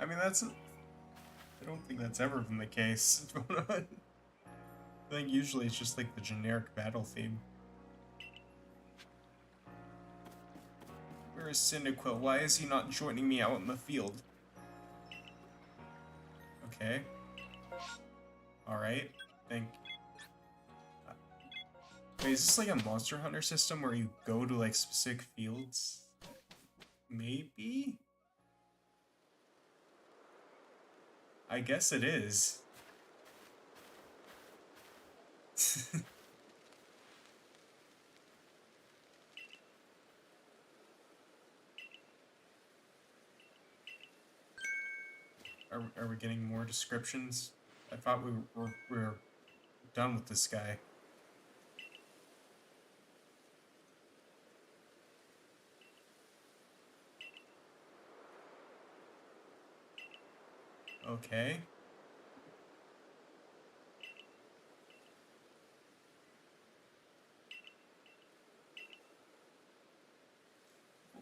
Speaker 1: I mean, I don't think that's ever been the case. I think usually it's just like the generic battle theme. Where is Cyndaquil? Why is he not joining me out in the field? Okay. Alright. Wait, is this like a Monster Hunter system where you go to like specific fields? Maybe? I guess it is. Are we getting more descriptions? I thought we were done with this guy. Okay.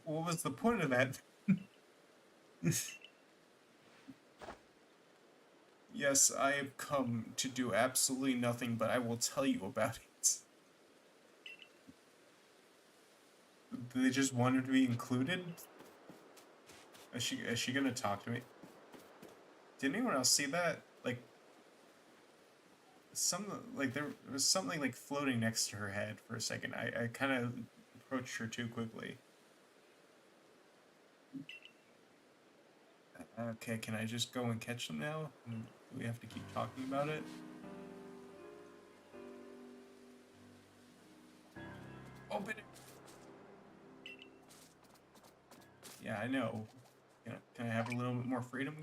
Speaker 1: What was the point of that? Yes, I have come to do absolutely nothing, but I will tell you about it. They just wanted to be included? Is she gonna talk to me? Did anyone else see that? Like, there was something like floating next to her head for a second. I kind of approached her too quickly. Okay, can I just go and catch them now? Do we have to keep talking about it? Open it! Yeah, I know. Can I have a little bit more freedom?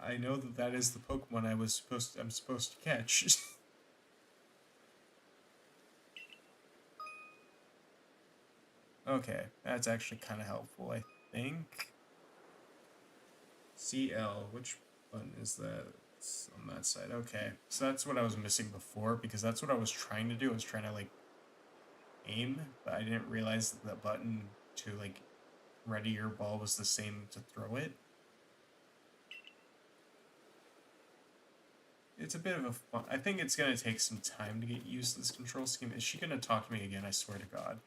Speaker 1: I know that that is the Pokemon I'm supposed to catch. Okay, that's actually kind of helpful, I think. CL, which button is that? It's on that side. Okay, so that's what I was missing before, because that's what I was trying to do. I was trying to, like, aim, but I didn't realize that the button to, like, ready your ball was the same to throw it. It's a bit of a fun... I think it's going to take some time to get used to this control scheme. Is she going to talk to me again? I swear to God.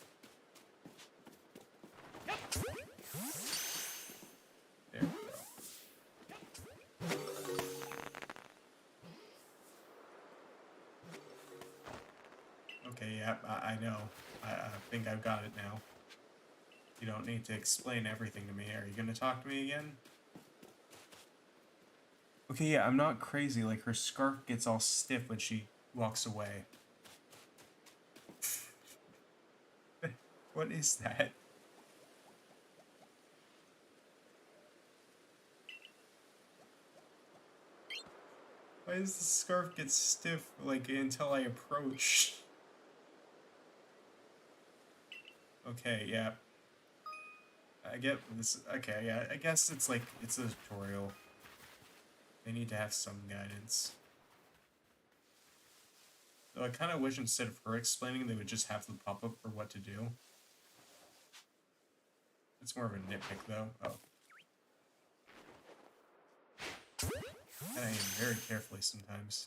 Speaker 1: There we go. Okay, yeah, I know. I think I've got it now. You don't need to explain everything to me. Are you going to talk to me again? Okay, yeah, I'm not crazy. Like, her scarf gets all stiff when she walks away. What is that? Why does the scarf get stiff, like, until I approach? Okay, yeah. I get this. Okay, yeah, I guess it's like, it's a tutorial. They need to have some guidance. Though I kind of wish instead of her explaining, they would just have the pop-up for what to do. It's more of a nitpick, though. Oh. And I aim very carefully sometimes.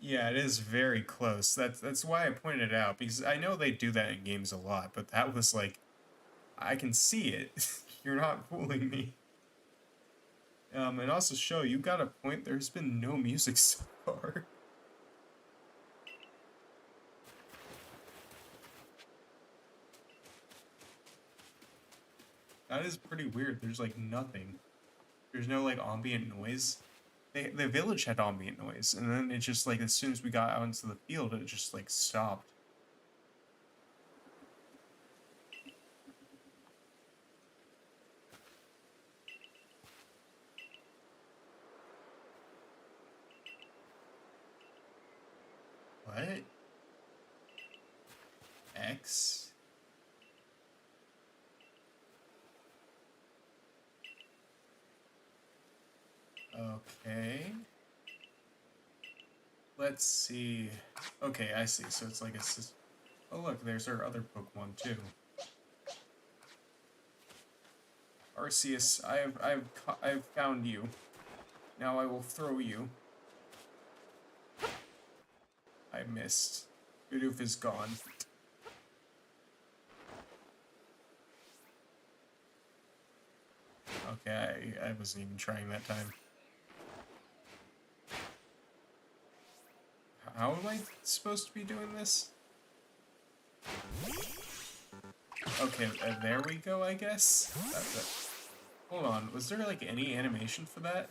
Speaker 1: Yeah, it is very close. That's why I pointed it out, because I know they do that in games a lot, but that was like, I can see it. You're not fooling me. And also, Show, you got a point. There's been no music so far. That is pretty weird. There's like nothing. There's no like ambient noise. The village had ambient noise, and then it just like as soon as we got out into the field, it just like stopped. What? X? Okay. Let's see. Okay, I see. So it's like a... Oh, look, there's our other Pokemon, too. Arceus, I've found you. Now I will throw you. I missed. Bidoof is gone. Okay, I wasn't even trying that time. How am I supposed to be doing this? Okay, there we go, I guess? Hold on, was there like any animation for that?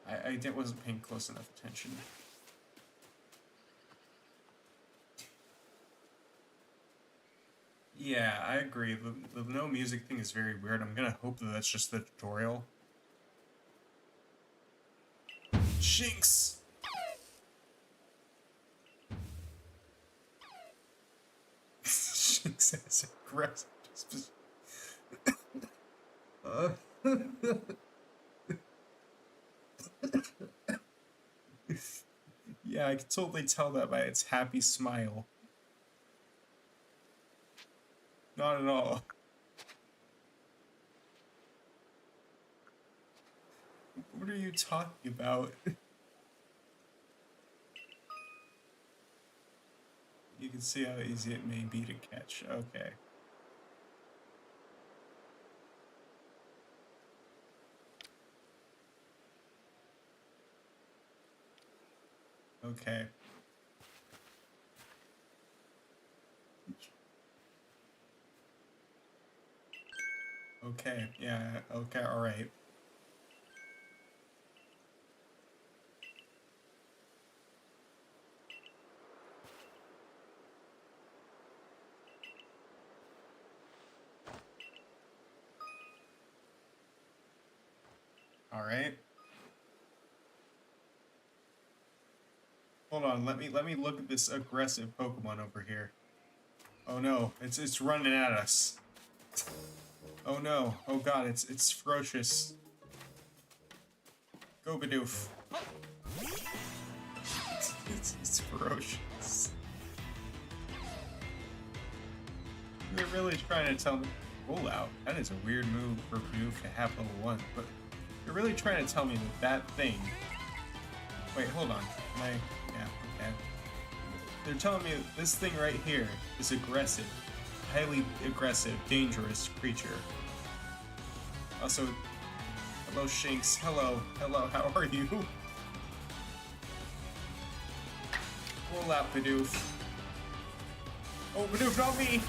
Speaker 1: I wasn't paying close enough attention. Yeah, I agree. The no music thing is very weird. I'm gonna hope that that's just the tutorial. Jinx! Jinx has aggressive disposition. Yeah, I can totally tell that by its happy smile. Not at all. What are you talking about? You can see how easy it may be to catch. Okay. Okay. Okay, yeah, okay, alright. All right. Hold on. Let me look at this aggressive Pokemon over here. Oh no, it's running at us. Oh no. Oh god, it's ferocious. Go Bidoof. It's ferocious. You're really trying to tell me roll out. That is a weird move for Bidoof to have level 1, but you're really trying to tell me that thing. Wait, hold on. Am I yeah, okay. They're telling me that this thing right here is aggressive. Highly aggressive, dangerous creature. Also, hello Shinx. Hello, how are you? Roll out, Bidoof. Oh, Bidoof, not me!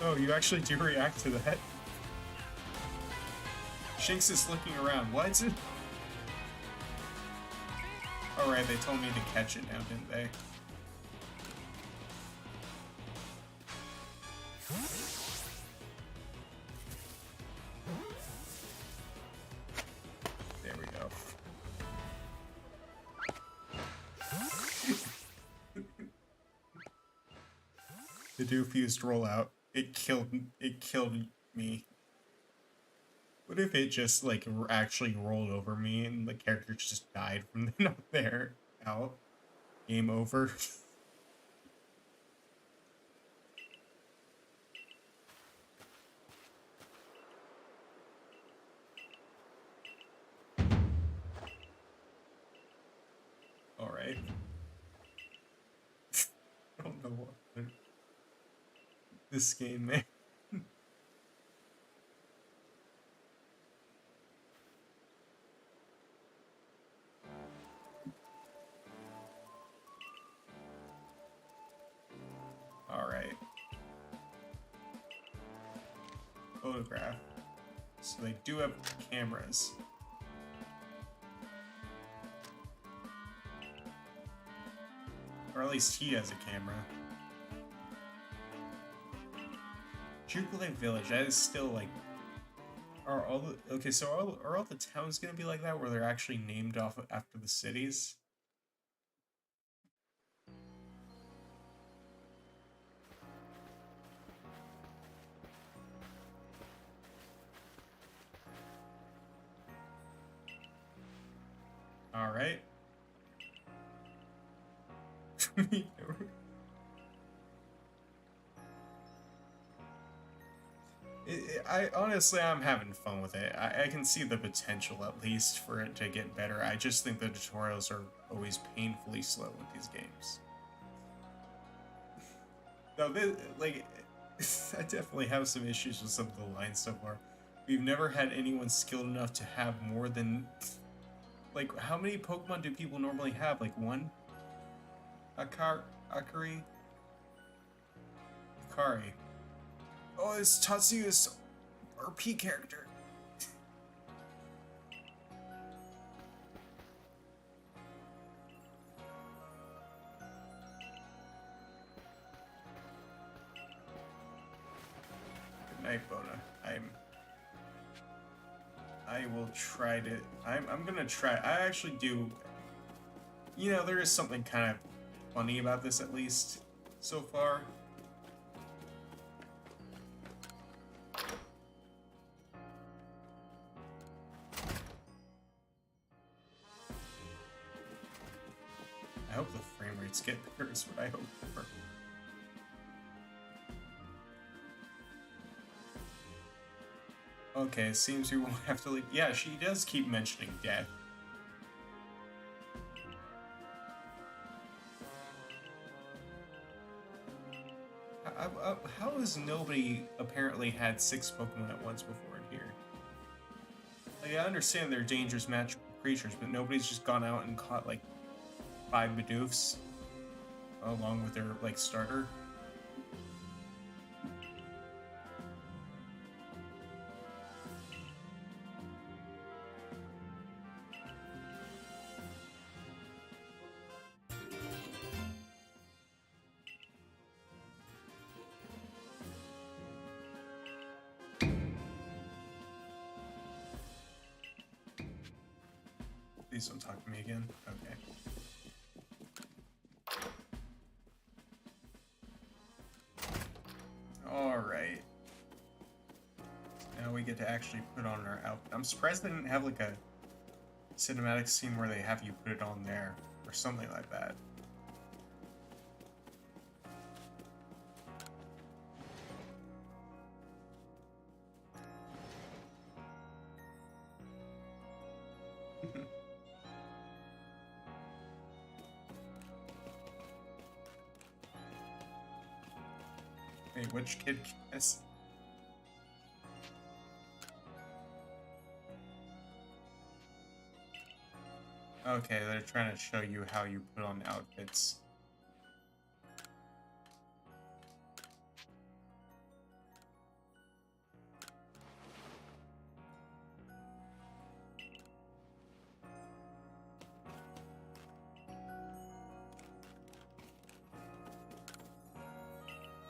Speaker 1: Oh, you actually do react to that? Shinx is looking around. What? Alright, they told me to catch it now, didn't they? There we go. The Doof used rollout. It killed me. What if it just like actually rolled over me and the character just died from then up there out? Game over. Alright. I don't know what this game, man. Alright. Photograph. So they do have cameras. Or at least he has a camera. Jubilee Village, that is still like... Are all the... Okay, so are all the towns gonna be like that, where they're actually named off after the cities? Alright. I honestly, I'm having fun with it. I can see the potential, at least, for it to get better. I just think the tutorials are always painfully slow with these games. No, like, I definitely have some issues with some of the lines so far. We've never had anyone skilled enough to have more than... Like, how many Pokemon do people normally have? Like, one? Akari? Akari. Oh, it's Tatsuya's RP character. Good night, Bona. I will try to... I'm gonna try... I actually do... You know, there is something kind of funny about this, at least, so far. I hope the frame rates get better is what I hope for. Okay, it seems we won't have to leave. Yeah, she does keep mentioning death. How has nobody apparently had 6 Pokemon at once before in here? Like, I understand they're dangerous magical creatures, but nobody's just gone out and caught, like, 5 Bidoofs along with their, like, starter. Please don't talk to me again. Okay. Alright. Now we get to actually put on our outfit. I'm surprised they didn't have like a cinematic scene where they have you put it on there or something like that. Wait, which kid is? Okay, they're trying to show you how you put on outfits.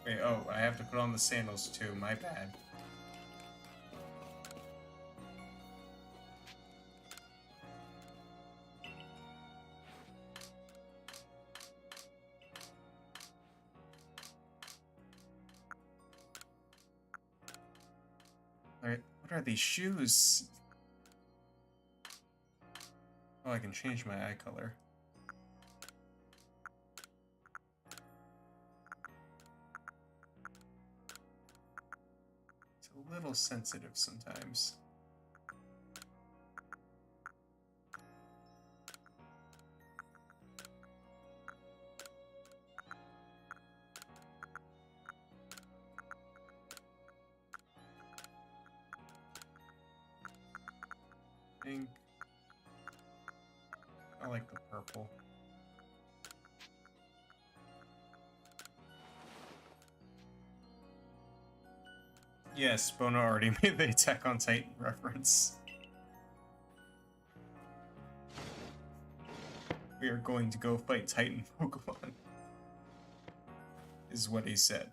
Speaker 1: Wait, oh, I have to put on the sandals too, my bad. Alright, what are these shoes? Oh, I can change my eye color. It's a little sensitive sometimes. Pink. I like the purple. Yes, Bono already made the Attack on Titan reference. We are going to go fight Titan Pokemon, is what he said.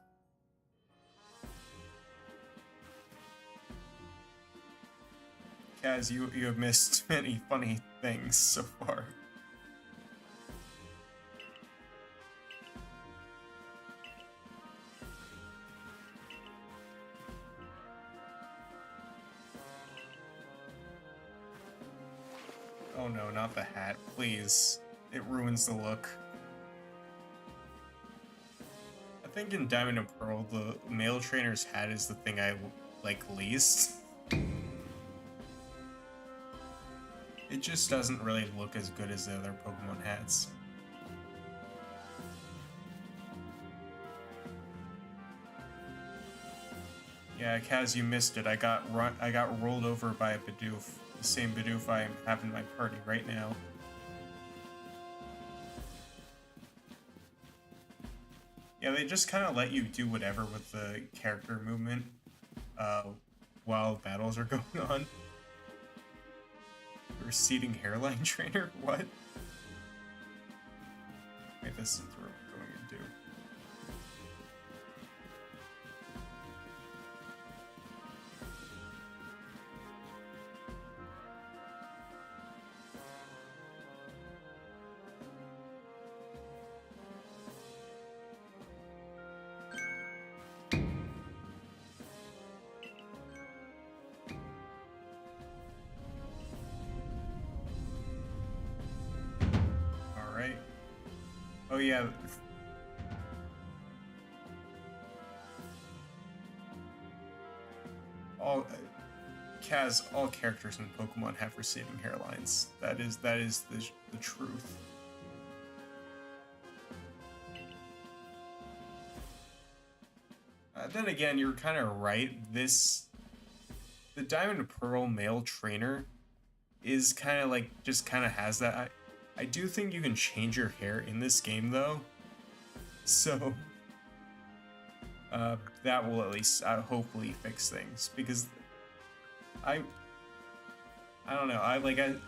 Speaker 1: Kaz, you have missed many funny things so far. Oh no, not the hat, please. It ruins the look. I think in Diamond and Pearl, the male trainer's hat is the thing I like least. It just doesn't really look as good as the other Pokemon hats. Yeah, Kaz, you missed it. I got rolled over by a Bidoof. The same Bidoof I have in my party right now. Yeah, they just kind of let you do whatever with the character movement while battles are going on. Receding hairline trainer? What? Wait, this is where we're going into. Oh yeah. Kaz, all characters in Pokemon have receding hairlines. That is the truth. Then again, you're kind of right. The Diamond and Pearl male trainer is kind of like, just kind of has that. I do think you can change your hair in this game, though. So, that will at least hopefully fix things, because I don't know,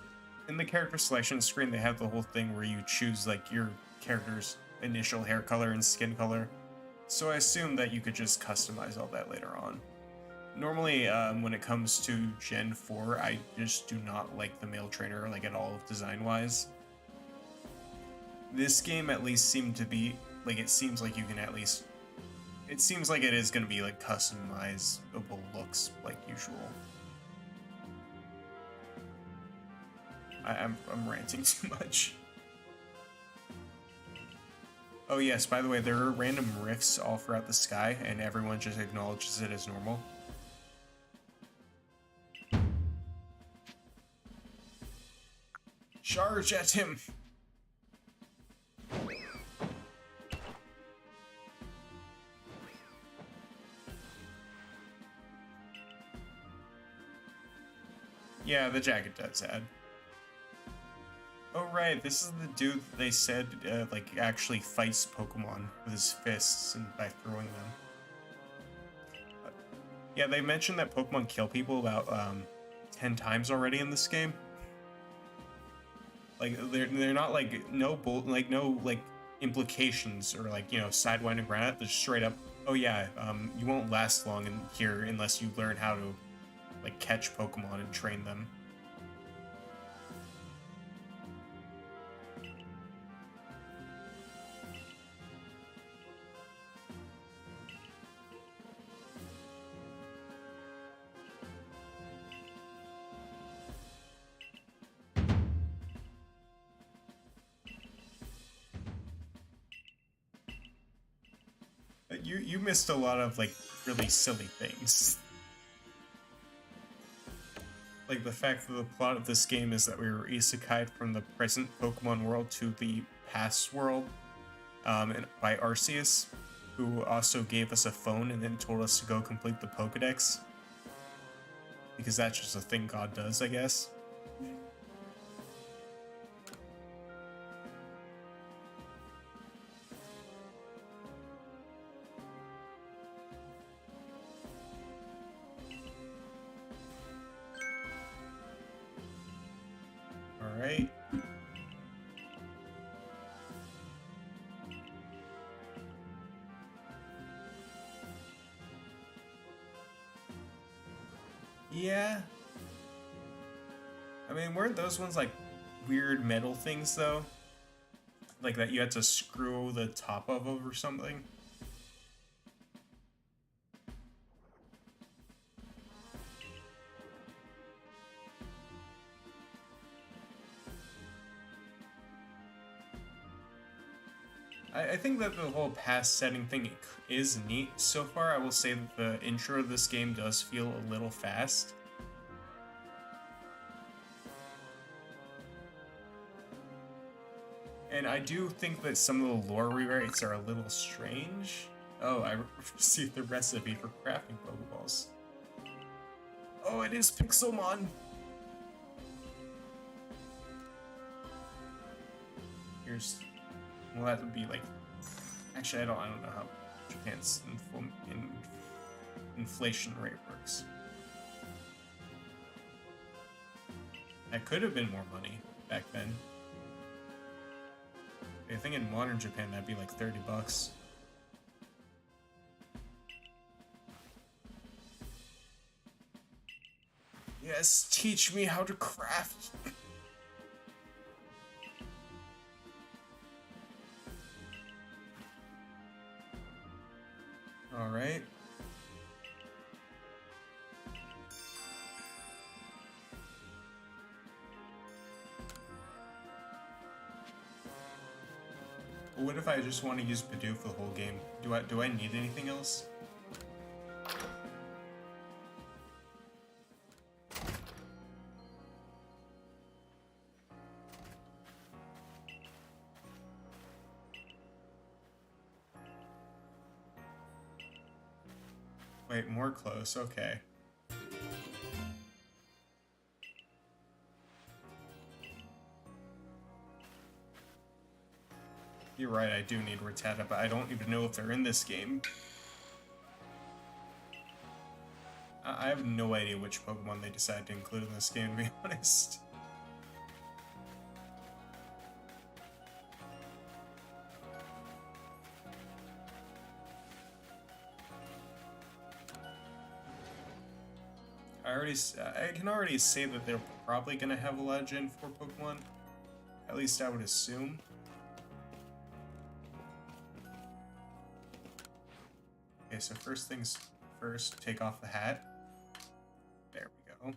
Speaker 1: in the character selection screen, they have the whole thing where you choose, like, your character's initial hair color and skin color. So I assume that you could just customize all that later on. normally, when it comes to Gen 4, I just do not like the male trainer, like, at all, design-wise. This game at least seemed to be, like, it seems like you can at least... It seems like it is going to be, like, customizable looks, like usual. I'm ranting too much. Oh yes, by the way, there are random rifts all throughout the sky, and everyone just acknowledges it as normal. Charge at him! Yeah, the jacket does add. Oh right, this is the dude that they said, like, actually fights Pokemon with his fists and by throwing them. Yeah, they mentioned that Pokemon kill people about, 10 times already in this game. Like, they're not, like, no implications or, like, you know, sidewinding around it. They're straight up, oh yeah, you won't last long in here unless you learn how to, like, catch Pokemon and train them. You missed a lot of, like, really silly things. Like the fact that the plot of this game is that we were isekai'd from the present Pokemon world to the past world, and by Arceus, who also gave us a phone and then told us to go complete the Pokedex. Because that's just a thing God does, I guess. Alright. Yeah. I mean, weren't those ones like weird metal things though? Like that you had to screw the top of or something? I think that the whole past setting thing is neat so far. I will say that the intro of this game does feel a little fast. And I do think that some of the lore rewrites are a little strange. Oh, I received the recipe for crafting Pokeballs. Oh, it is Pixelmon! Here's... Well, that would be like... Actually, I don't know how Japan's inflation rate works. That could have been more money back then. I think in modern Japan that'd be like 30 bucks. Yes, teach me how to craft. All right. What if I just want to use Bidoof for the whole game? Do I need anything else? Wait, more close, okay. You're right, I do need Rattata, but I don't even know if they're in this game. I have no idea which Pokemon they decide to include in this game, to be honest. I can already say that they're probably gonna have a lot of Gen 4 Pokemon. At least I would assume. Okay, so first things first, take off the hat. There we go.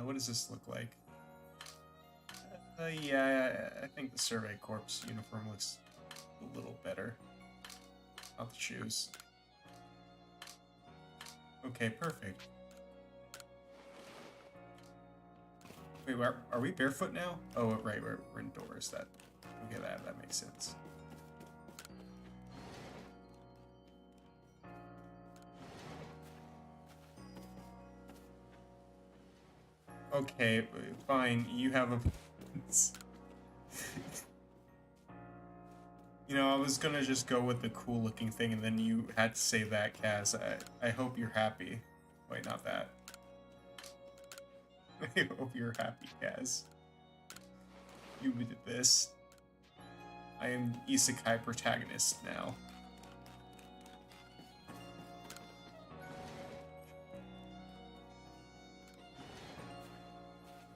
Speaker 1: What does this look like? Yeah, I think the Survey Corps uniform looks a little better. Not the shoes. Okay, perfect. Wait, are we barefoot now? Oh, right, we're indoors. Okay, that makes sense. Okay, fine. You have a. You know, I was gonna just go with the cool looking thing, and then you had to say that, Kaz. I hope you're happy. Wait, not that. I hope you're happy, Kaz. You did this. I am Isekai protagonist now.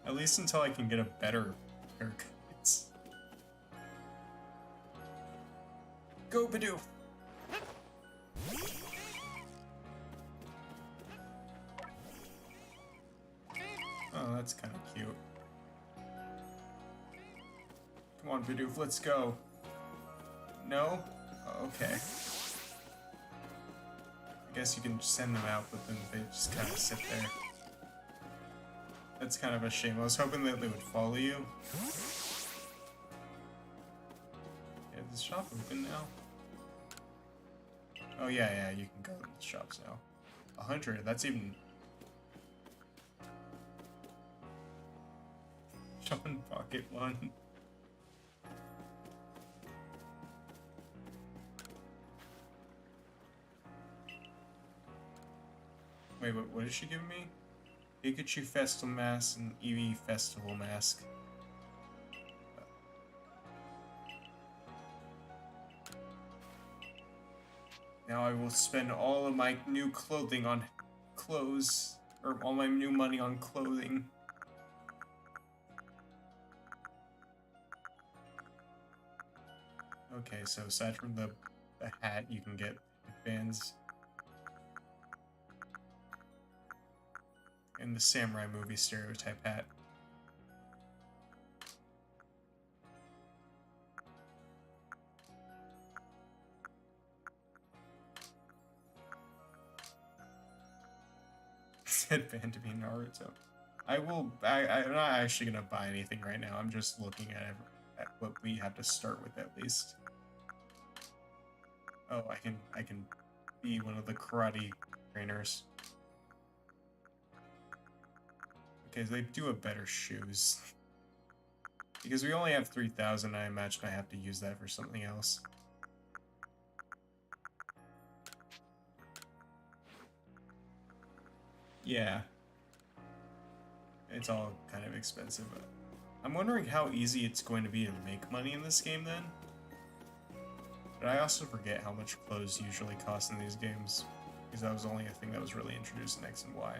Speaker 1: At least until I can get a better haircut. Go, Bidoof! Oh, that's kind of cute. Come on, Bidoof, let's go. No? Oh, okay. I guess you can send them out, but then they just kind of sit there. That's kind of a shame. I was hoping that they would follow you. Yeah, is the shop open now? Oh yeah, you can go to the shops now. 100, that's even... Sean Pocket 1. Wait, what did she give me? Pikachu Festival Mask and Eevee Festival Mask. Now I will spend all of my new clothing on clothes, or all my new money on clothing. Okay, so aside from the hat, you can get bands. And the samurai movie stereotype hat. Headband to be Naruto. I'm not actually gonna buy anything right now. I'm just looking at what we have to start with at least. Oh, I can be one of the karate trainers. Okay, so they do have better shoes. Because we only have 3,000, I imagine I have to use that for something else. Yeah. It's all kind of expensive. I'm wondering how easy it's going to be to make money in this game then. But I also forget how much clothes usually cost in these games. Because that was only a thing that was really introduced in X and Y.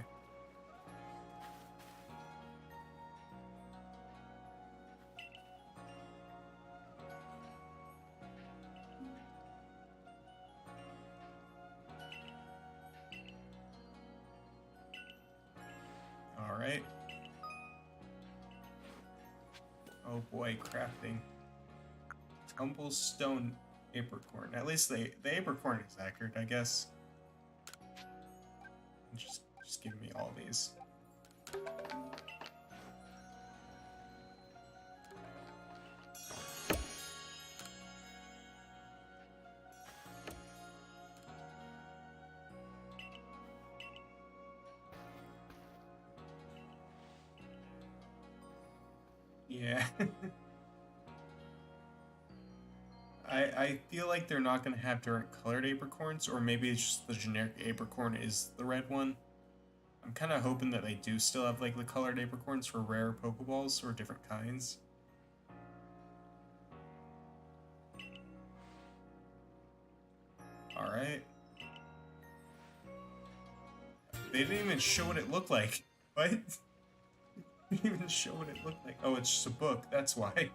Speaker 1: Alright. Oh boy, crafting. Tumblestone apricorn. At least the apricorn is accurate, I guess. Just give me all these. Yeah. I feel like they're not going to have different colored apricorns, or maybe it's just the generic apricorn is the red one. I'm kind of hoping that they do still have like the colored apricorns for rare Pokeballs or different kinds. Alright. They didn't even show what it looked like. What? Didn't even show what it looked like. Oh, it's just a book. That's why.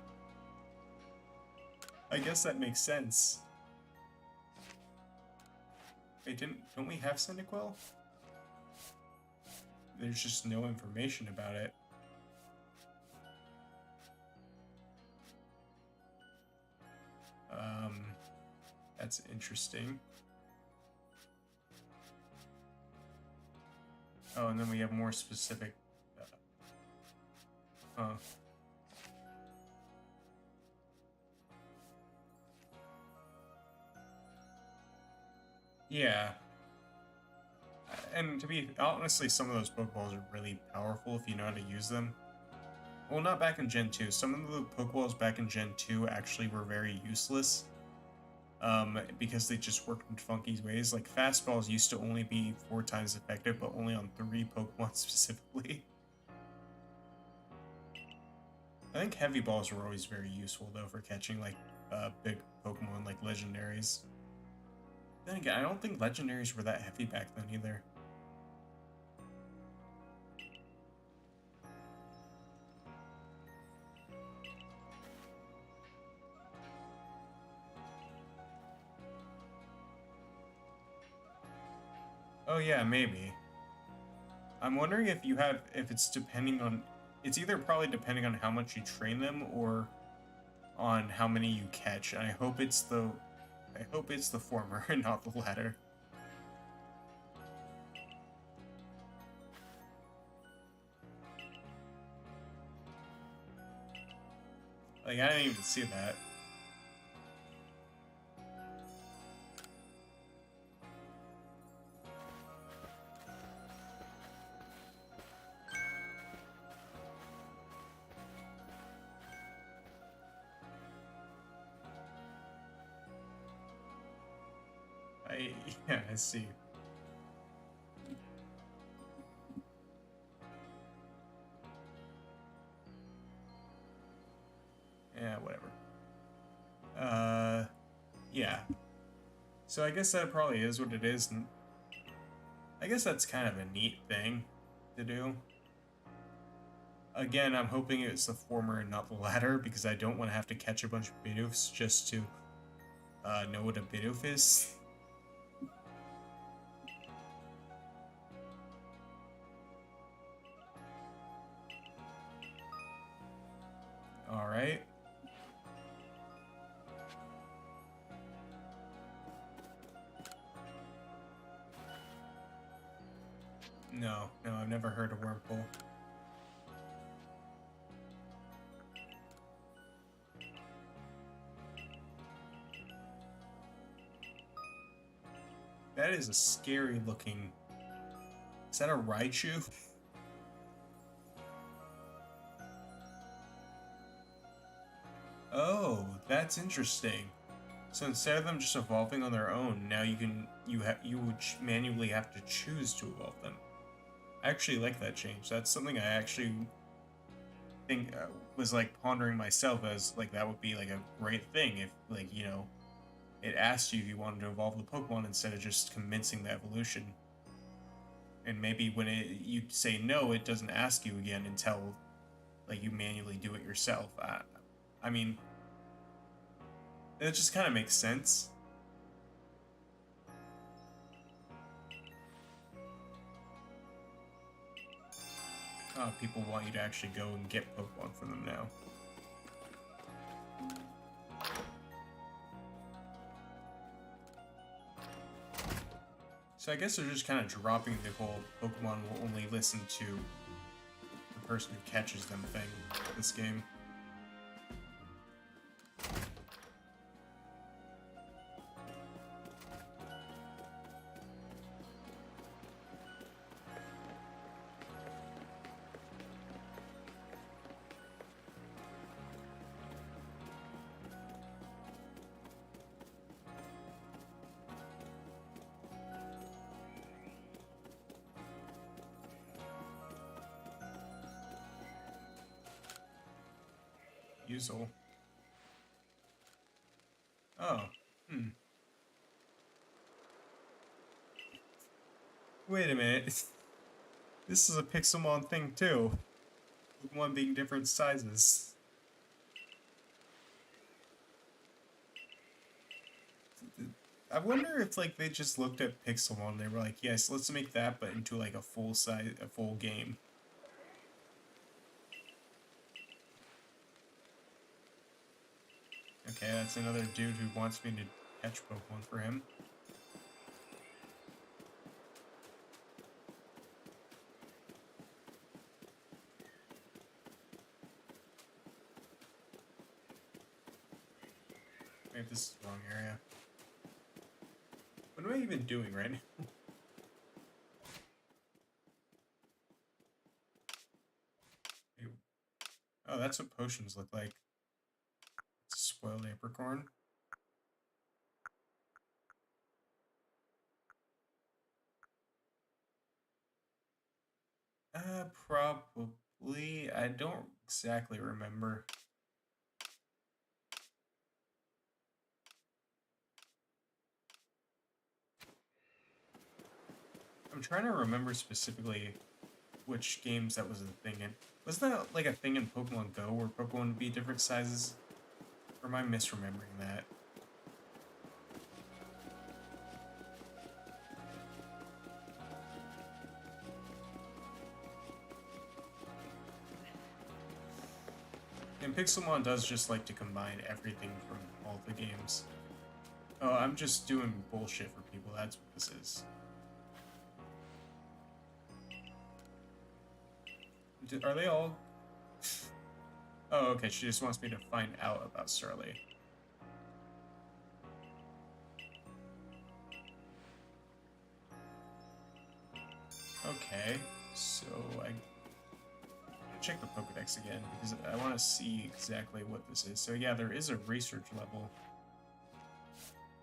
Speaker 1: I guess that makes sense. Wait, don't we have Cyndaquil? There's just no information about it. That's interesting. Oh, and then we have more specific. Yeah. And to be honestly, some of those Pokeballs are really powerful if you know how to use them. Well, not back in Gen 2. Some of the Pokeballs back in Gen 2 actually were very useless. Because they just worked in funky ways. Like, fastballs used to only be 4 times effective, but only on 3 Pokemon specifically. I think heavy balls were always very useful, though, for catching, like, big Pokemon, like legendaries. Then again, I don't think legendaries were that heavy back then, either. Oh yeah, maybe. I'm wondering if it's depending on, it's either probably depending on how much you train them or on how many you catch. And I hope it's the former and not the latter. Like, I didn't even see that. Yeah, I see. Yeah, whatever. Yeah. So I guess that probably is what it is, and I guess that's kind of a neat thing to do. Again, I'm hoping it's the former and not the latter, because I don't want to have to catch a bunch of Bidoofs just to know what a Bidoof is. Alright. No, I've never heard of Wurmple. That is a scary looking... Is that a Raichu? Oh, that's interesting. So instead of them just evolving on their own, now you would manually have to choose to evolve them. I actually like that change. That's something I actually think was like pondering myself as like that would be like a great thing if, like, you know, it asked you if you wanted to evolve the Pokemon instead of just commencing the evolution. And maybe when you say no, it doesn't ask you again until like you manually do it yourself. I mean, it just kind of makes sense. People want you to actually go and get Pokemon from them now. So I guess they're just kind of dropping the whole Pokemon will only listen to the person who catches them thing this game. Usel. Oh. Wait a minute. This is a Pixelmon thing too. One being different sizes. I wonder if like they just looked at Pixelmon and they were like, yes, let's make that but into like a full game. Okay, that's another dude who wants me to catch Pokemon for him. Maybe this is the wrong area. What am I even doing right now? Oh, that's what potions look like. It's a spoiled apricorn. Probably. I don't exactly remember. I'm trying to remember specifically which games that was a thing in. Wasn't that like a thing in Pokemon Go where Pokemon would be different sizes? Or am I misremembering that? And Pixelmon does just like to combine everything from all the games. Oh, I'm just doing bullshit for people, that's what this is. Are they all... Oh, okay, she just wants me to find out about Starly. Okay, so I check the Pokedex again because I want to see exactly what this is. So yeah, there is a research level.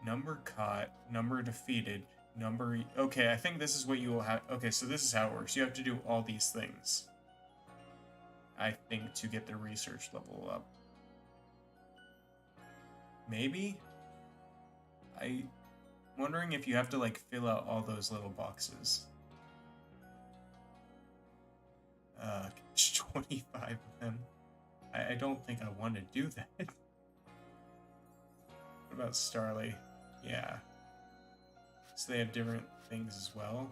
Speaker 1: Number caught, number defeated, number... Okay, I think this is what you will have... Okay, so this is how it works. You have to do all these things, I think, to get the research level up. Maybe? I'm wondering if you have to, like, fill out all those little boxes. 25 of them. I don't think I want to do that. What about Starly? Yeah. So they have different things as well.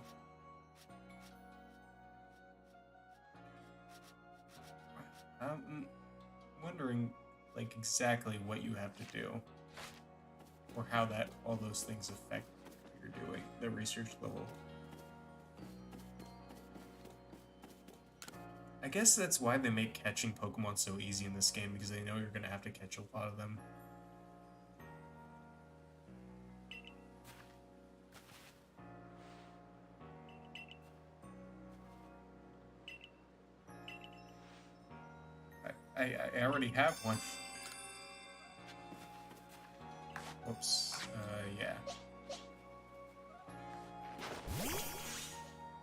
Speaker 1: I'm wondering, like, exactly what you have to do. Or how that all those things affect what you're doing, the research level. I guess that's why they make catching Pokemon so easy in this game, because they know you're going to have to catch a lot of them. I already have one. Whoops. Yeah.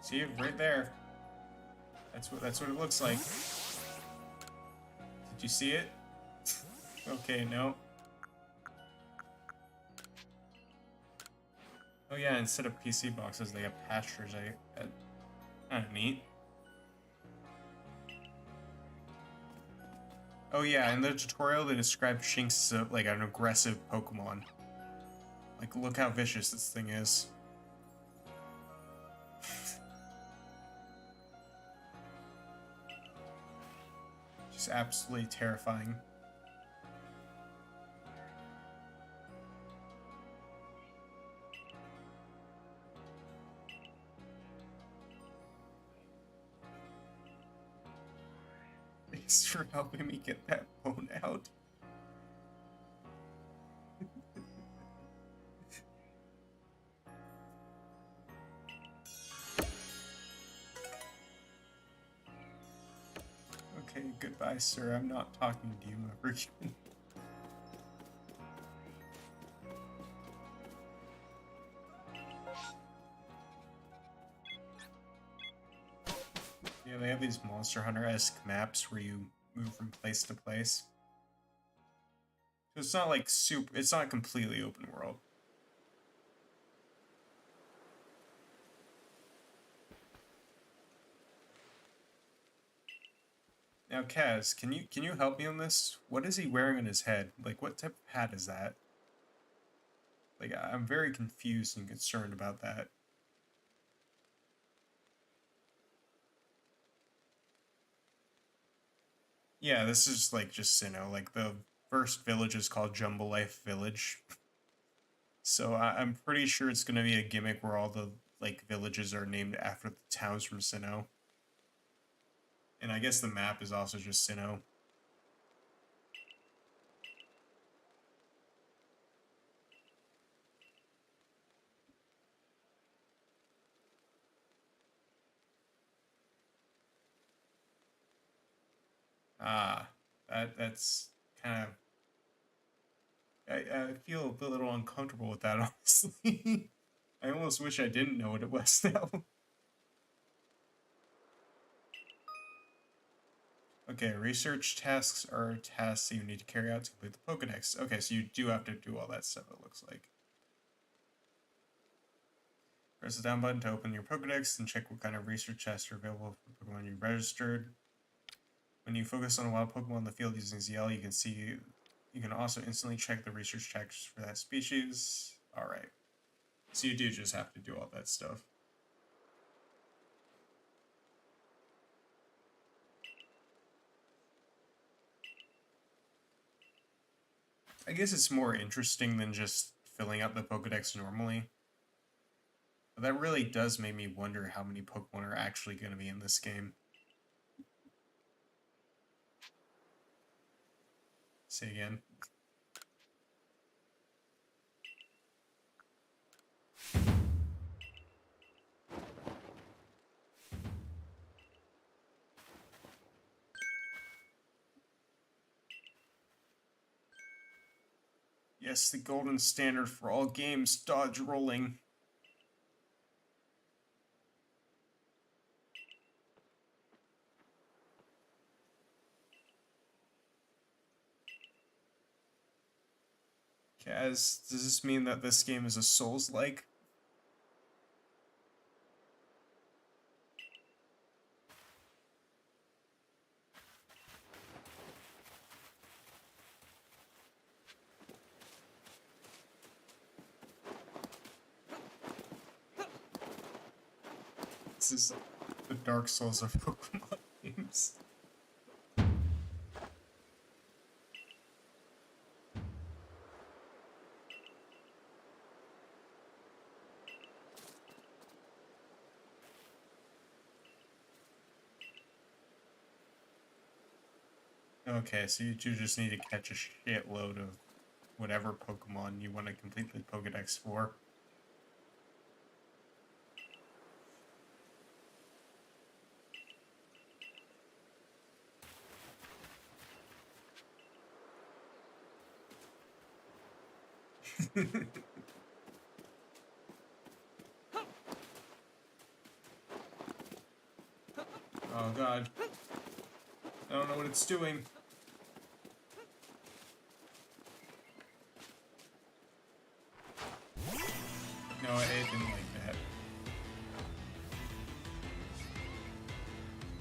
Speaker 1: See it right there. That's what it looks like. Did you see it? Okay, no. Oh yeah, instead of PC boxes, they have pastures. Kind of neat. Oh yeah, in the tutorial they describe Shinx as like an aggressive Pokemon. Like, look how vicious this thing is. Just absolutely terrifying. Thanks for helping me get that bone out. Okay, goodbye, sir. I'm not talking to you ever again. Yeah, they have these Monster Hunter-esque maps where you move from place to place. So it's not like it's not completely open world. Now, Kaz, can you help me on this? What is he wearing on his head? Like, what type of hat is that? Like, I'm very confused and concerned about that. Yeah, this is like just Sinnoh. Like the first village is called Jumble Life Village. So I'm pretty sure it's gonna be a gimmick where all the like villages are named after the towns from Sinnoh. And I guess the map is also just Sinnoh. Ah, that's kind of. I feel a little uncomfortable with that, honestly. I almost wish I didn't know what it was now. Okay, research tasks are tasks that you need to carry out to complete the Pokedex. Okay, so you do have to do all that stuff, it looks like. Press the down button to open your Pokedex and check what kind of research tests are available for Pokemon you registered. When you focus on a wild Pokemon in the field using ZL, you can also instantly check the research checks for that species. Alright. So you do just have to do all that stuff. I guess it's more interesting than just filling out the Pokedex normally. But that really does make me wonder how many Pokemon are actually going to be in this game. Say again. Yes, the golden standard for all games, dodge rolling. Kaz, does this mean that this game is a Souls-like? This is the Dark Souls of Pokemon games. Okay, so you do just need to catch a shitload of whatever Pokemon you want to complete the Pokedex for. Oh god. I don't know what it's doing. No, it didn't like that.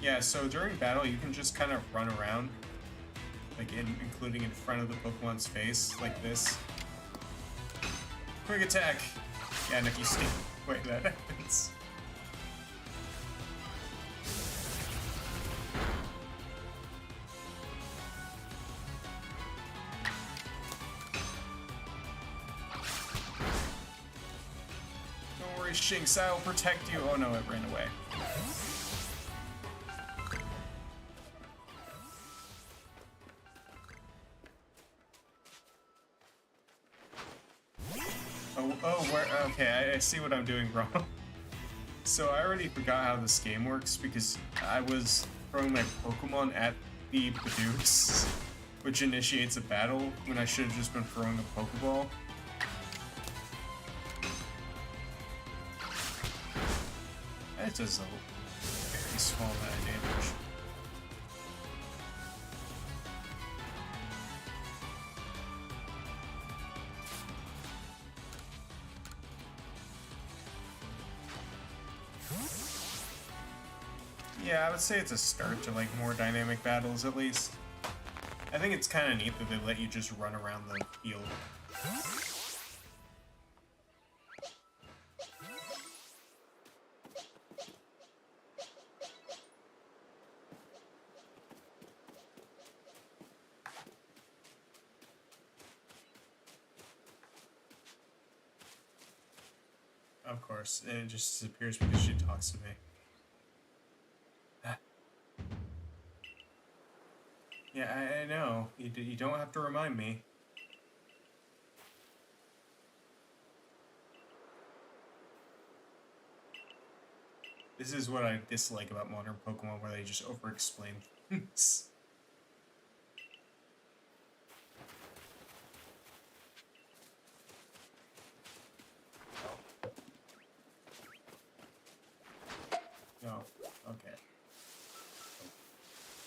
Speaker 1: Yeah, so during battle, you can just kind of run around, like including in front of the Pokemon's face, like this. Quick attack! Yeah, and if you stay wait, that happens. Don't worry, Shinx, I'll protect you. Oh no, it ran away. Okay, I see what I'm doing wrong. So I already forgot how this game works because I was throwing my Pokemon at the Bidoof, which initiates a battle when I should have just been throwing a Pokeball. That does a very small amount of damage. Yeah, I would say it's a start to like more dynamic battles at least. I think it's kind of neat that they let you just run around the field. Of course, and it just disappears because she talks to me. Yeah, I know. You don't have to remind me. This is what I dislike about modern Pokemon, where they just over-explain things. No. Okay.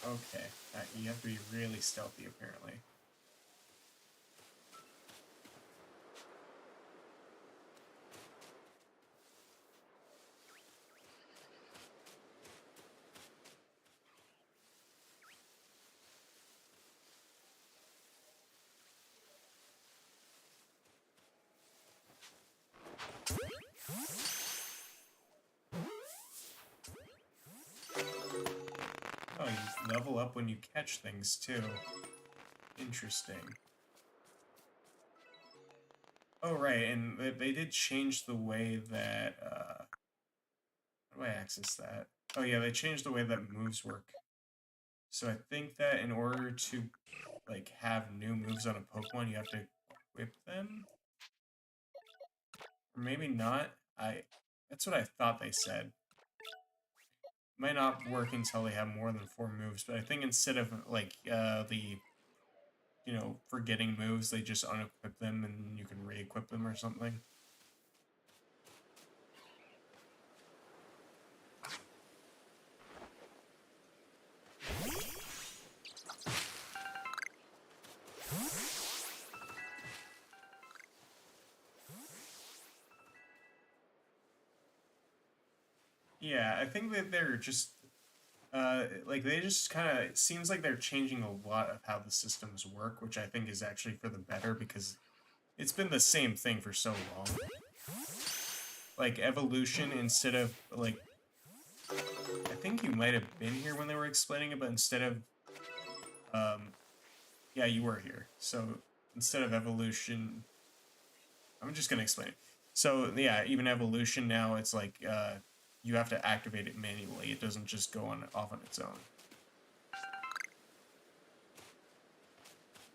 Speaker 1: Okay. You have to be really stealthy, apparently. Oh, you level up when you catch things, too. Interesting. Oh, right, and they did change the way that, how do I access that? Oh, yeah, they changed the way that moves work. So I think that in order to, like, have new moves on a Pokemon, you have to equip them? Or maybe not. That's what I thought they said. Might not work until they have more than 4 moves, but I think instead of, like, forgetting moves, they just unequip them and you can re-equip them or something. Yeah, I think that they're just like they just kind of, it seems like they're changing a lot of how the systems work, which I think is actually for the better because it's been the same thing for so long. Like evolution, instead of like, I think you might have been here when they were explaining it, but instead of yeah, you were here. So instead of evolution, I'm just gonna explain it. So yeah, even evolution now, it's like you have to activate it manually. It doesn't just go on off on its own.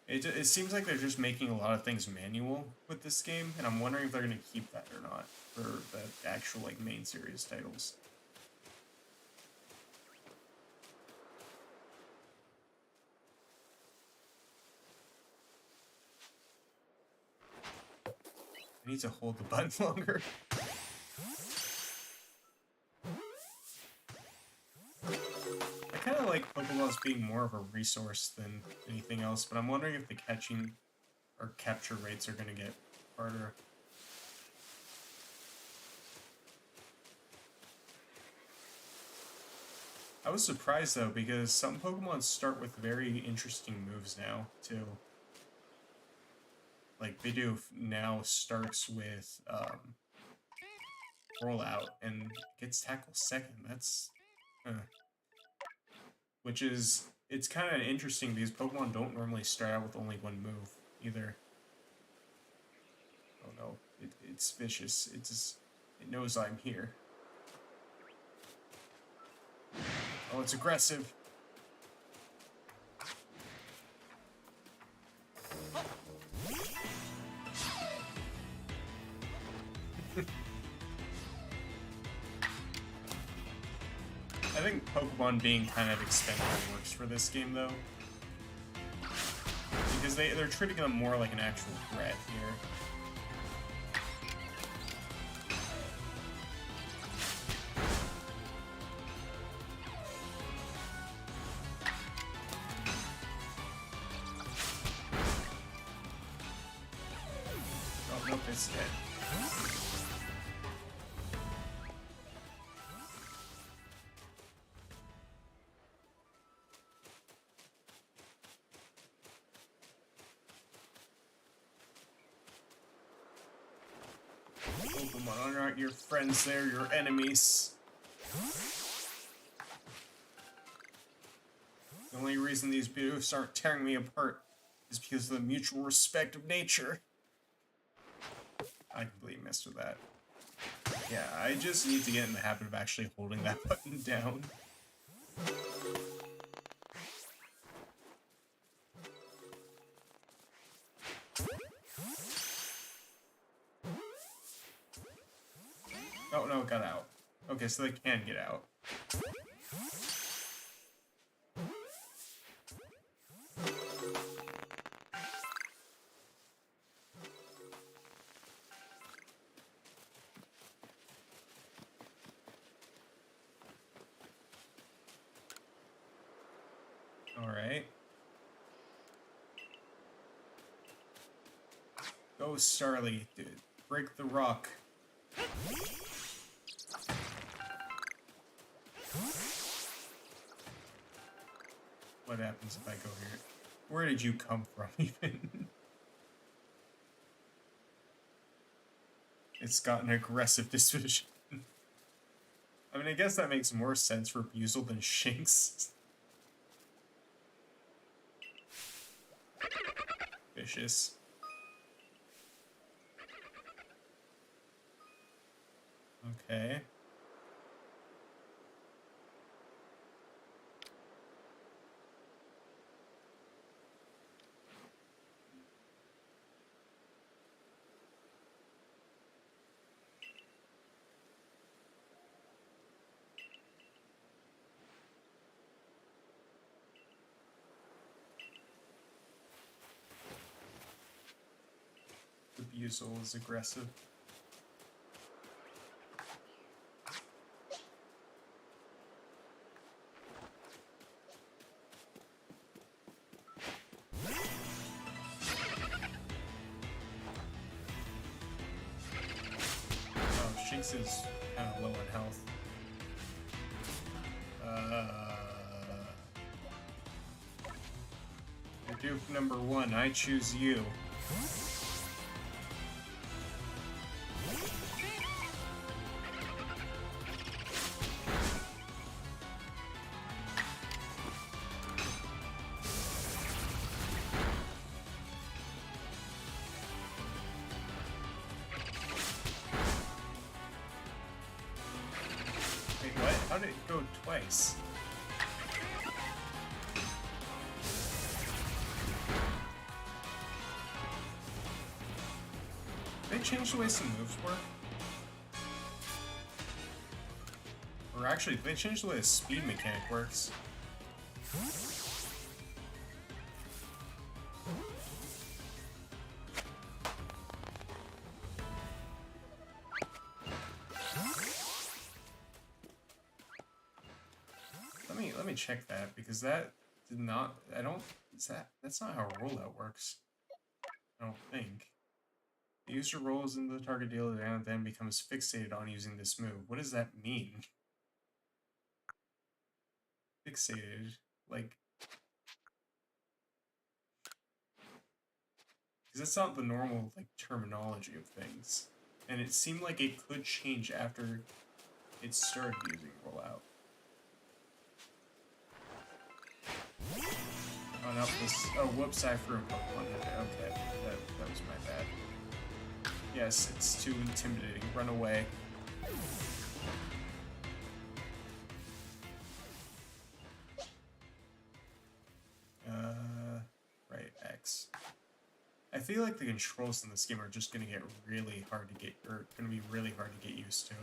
Speaker 1: It seems like they're just making a lot of things manual with this game, and I'm wondering if they're gonna keep that or not for the actual like main series titles. I need to hold the button longer. I kind of like Pokeballs being more of a resource than anything else, but I'm wondering if the catching or capture rates are gonna get harder. I was surprised though, because some Pokemon start with very interesting moves now, too. Like, Bidoof now starts with, Rollout, and gets Tackle second. That's, which is, it's kind of interesting because Pokemon don't normally start out with only one move, either. Oh no, it's vicious. It knows I'm here. Oh, it's aggressive. I think Pokemon being kind of expendable works for this game, though. Because they're treating them more like an actual threat here. Oh, nope, it's dead. Pokemon are not your friends, they're your enemies. The only reason these Bidooфs aren't tearing me apart is because of the mutual respect of nature. I completely messed with that. Yeah, I just need to get in the habit of actually holding that button down. Oh no, it got out. Okay, so they can get out. Alright. Go, Starly, dude. Break the rock. What happens if I go here? Where did you come from, even? It's got an aggressive disposition. I mean, I guess that makes more sense for Buizel than Shinx. Vicious. Okay. The Buizel is aggressive. Shinx is kind of low on health. You're Duke number 1. I choose you. How did it go twice? Did they change the way some moves work? Or actually, did they change the way the speed mechanic works? Let me check that, because that did not, that's not how a rollout works. I don't think. The user rolls into the target dealer and then becomes fixated on using this move. What does that mean? Fixated? Like... Because that's not the normal, like, terminology of things. And it seemed like it could change after it started using rollout. Oh, no, this... Oh, whoops, I threw a Pokemon in there. Okay, that was my bad. Yes, it's too intimidating. Run away. Right, X. I feel like the controls in this game are just gonna get really hard to get, or gonna be really hard to get used to.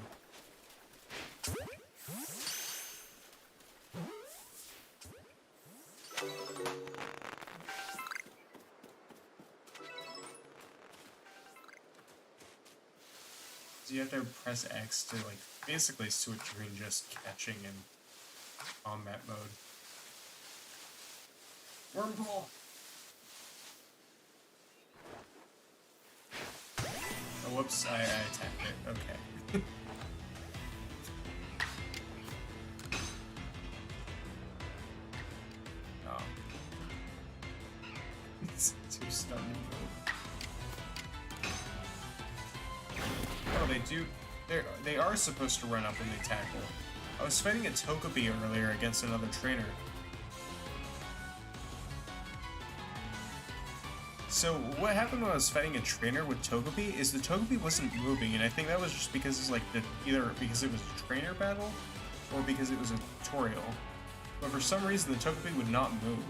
Speaker 1: So you have to press X to, like, basically switch between just catching and combat mode. Wormhole! Oh, whoops, I attacked it. Okay. Oh. It's too stunning. Oh, they they are supposed to run up when they tackle. I was fighting a Togepi earlier against another trainer. So what happened when I was fighting a trainer with Togepi is the Togepi wasn't moving, and I think that was just because it's like either because it was a trainer battle or because it was a tutorial. But for some reason the Togepi would not move.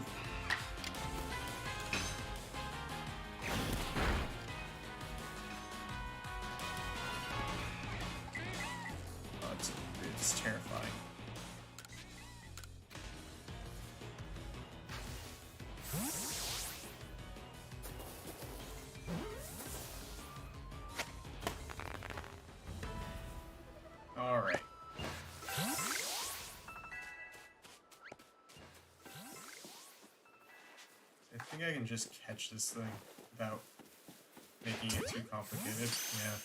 Speaker 1: It's terrifying. Alright. I think I can just catch this thing without making it too complicated. Yeah,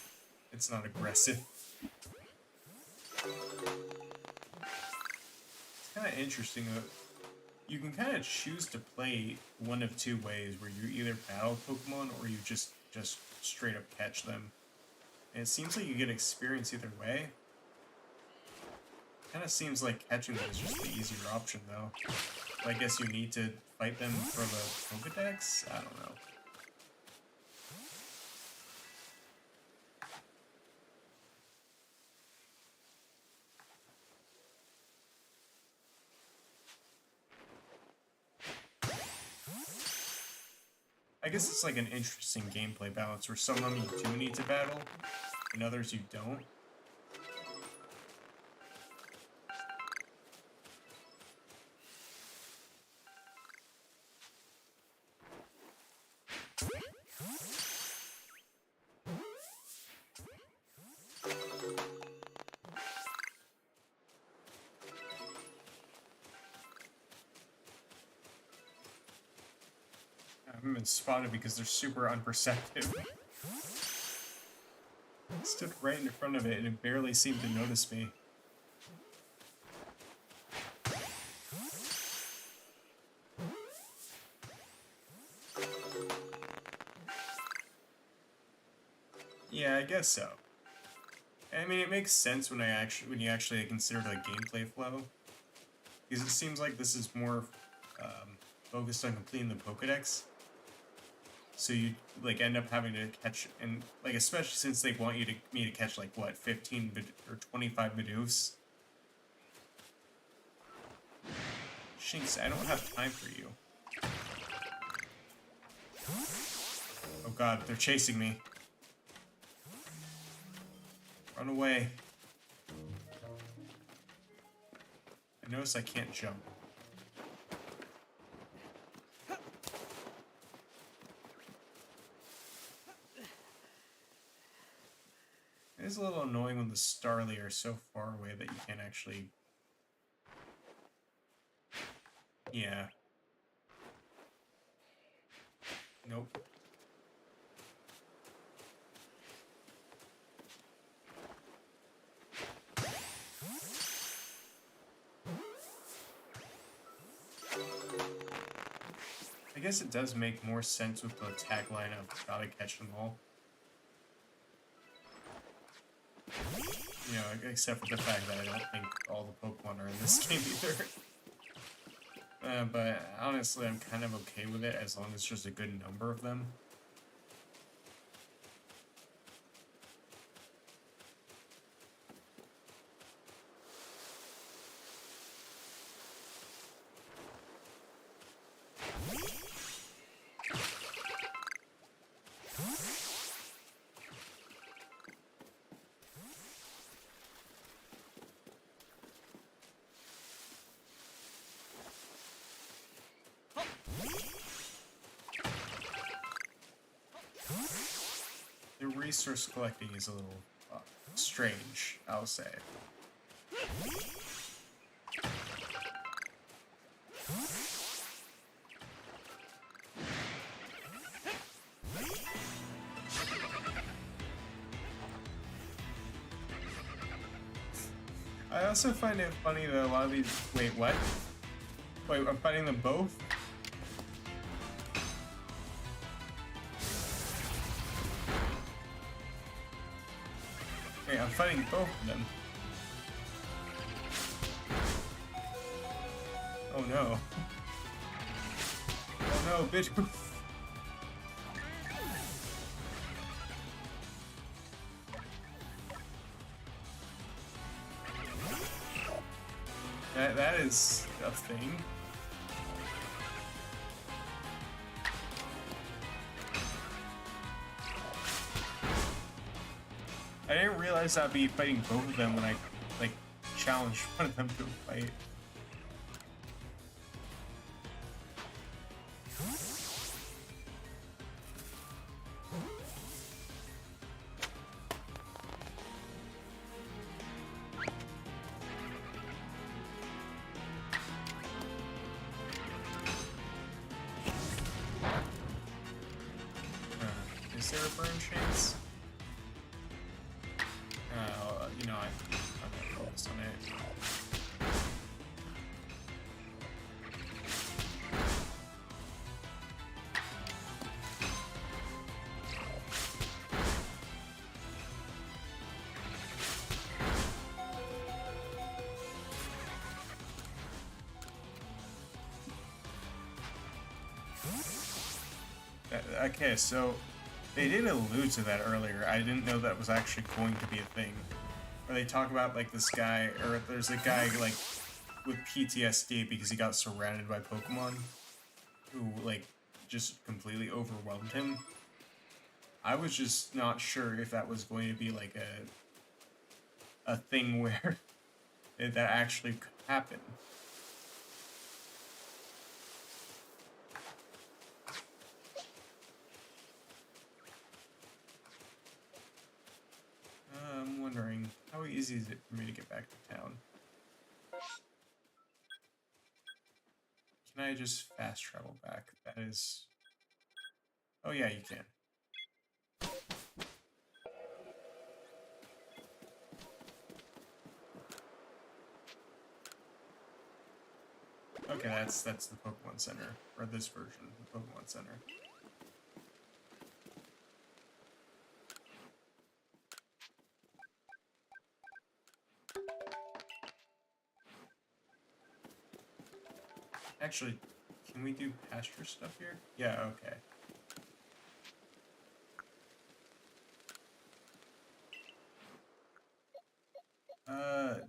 Speaker 1: it's not aggressive. It's kind of interesting that you can kind of choose to play one of two ways, where you either battle Pokemon or you just straight up catch them. And it seems like you get experience either way. Kind of seems like catching them is just the easier option, though. But I guess you need to fight them for the Pokedex? I don't know. I guess it's like an interesting gameplay balance where some of them you do need to battle, and others you don't. I haven't been spotted because they're super unperceptive. I stood right in front of it and it barely seemed to notice me. Yeah, I guess so. I mean, it makes sense when you actually consider the gameplay flow, because it seems like this is more focused on completing the Pokedex. So you like end up having to catch, and like especially since they want me to catch like what 15 or 25 Bidoofs. Shinx, I don't have time for you. Oh god, they're chasing me. Run away. I notice I can't jump. It is a little annoying when the Starly are so far away that you can't actually... Yeah. Nope. I guess it does make more sense with the tagline of gotta catch them all. You know, except for the fact that I don't think all the Pokemon are in this game either. But honestly, I'm kind of okay with it as long as there's just a good number of them. The resource collecting is a little strange, I'll say. I also find it funny that a lot of these... Wait, what? Wait, I'm fighting them both? Wait, I'm fighting both of them. Oh no. Oh no, Bidoof. That is a thing. I didn't realize I'd be fighting both of them when I, like, challenged one of them to a fight. Is there a burn chance? You know, I'm gonna focus on it. Okay, so they did allude to that earlier. I didn't know that was actually going to be a thing. Where they talk about, like, this guy, or there's a guy, like, with PTSD because he got surrounded by Pokemon who, like, just completely overwhelmed him. I was just not sure if that was going to be, like, a thing where that actually could happen. I'm wondering, how easy is it for me to get back to town? Can I just fast travel back? That is... Oh yeah, you can. Okay, that's the Pokemon Center, or this version of the Pokemon Center. Actually, can we do pasture stuff here? Yeah, okay.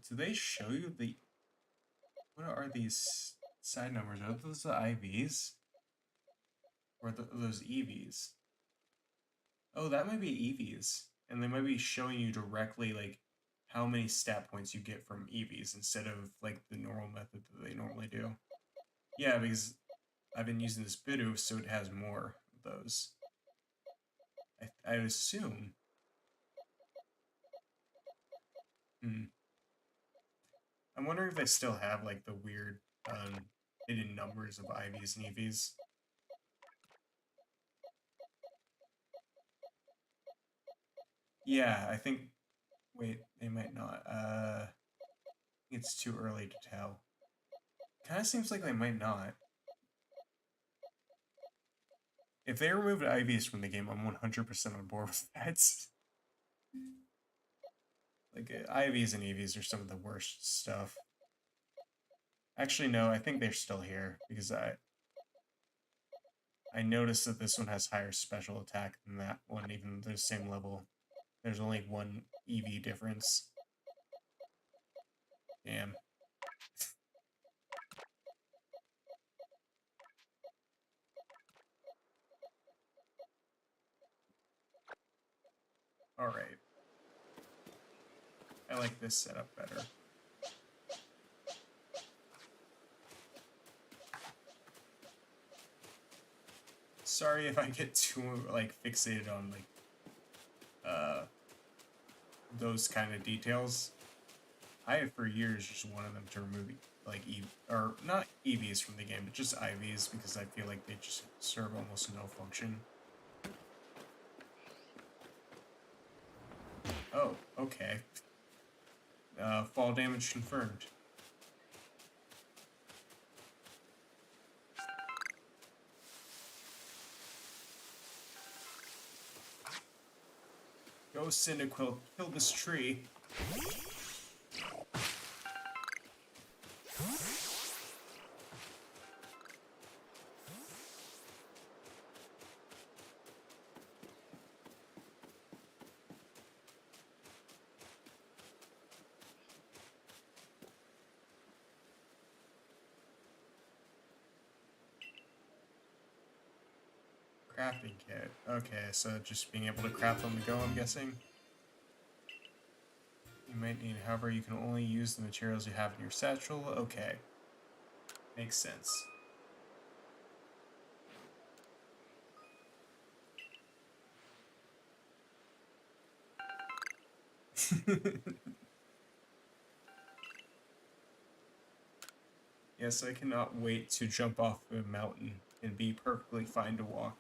Speaker 1: Do they show you the... What are these side numbers? Are those the IVs? Or those EVs? Oh, that might be EVs. And they might be showing you directly, like, how many stat points you get from EVs instead of, like, the normal method that they normally do. Yeah, because I've been using this Bidoof, so it has more of those. I assume. I'm wondering if they still have, like, the weird hidden numbers of IVs and EVs. Yeah, I think... Wait, they might not. It's too early to tell. Kind of seems like they might not. If they removed IVs from the game, I'm 100% on board with that. Like, IVs and EVs are some of the worst stuff. Actually, no, I think they're still here, because I noticed that this one has higher special attack than that one, even though they're the same level. There's only one EV difference. Damn. Alright. I like this setup better. Sorry if I get too, like, fixated on, like, those kind of details. I have for years just wanted them to remove, like, or not EVs from the game, but just IVs, because I feel like they just serve almost no function. Oh, okay. Fall damage confirmed. Go, Cyndaquil, kill this tree. Crafting kit. Okay, so just being able to craft on the go, I'm guessing. You might need, however, you can only use the materials you have in your satchel. Okay. Makes sense. Yes, I cannot wait to jump off a mountain and be perfectly fine to walk.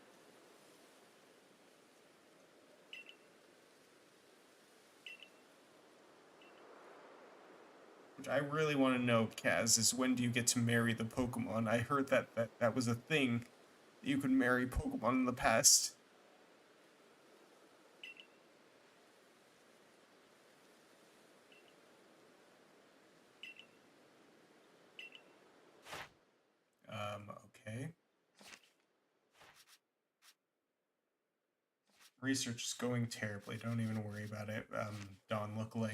Speaker 1: Which I really want to know, Kaz, is when do you get to marry the Pokemon? I heard that was a thing, that you could marry Pokemon in the past. Okay. Research is going terribly. Don't even worry about it. Dawn lookalike.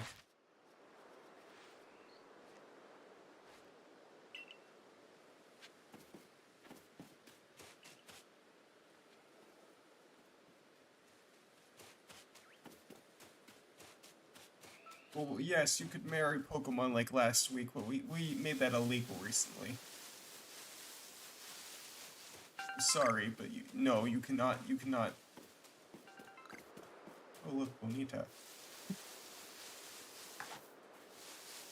Speaker 1: Well, yes, you could marry Pokemon like last week, but we made that illegal recently. Sorry, but no, you cannot. Oh, look, Bonita.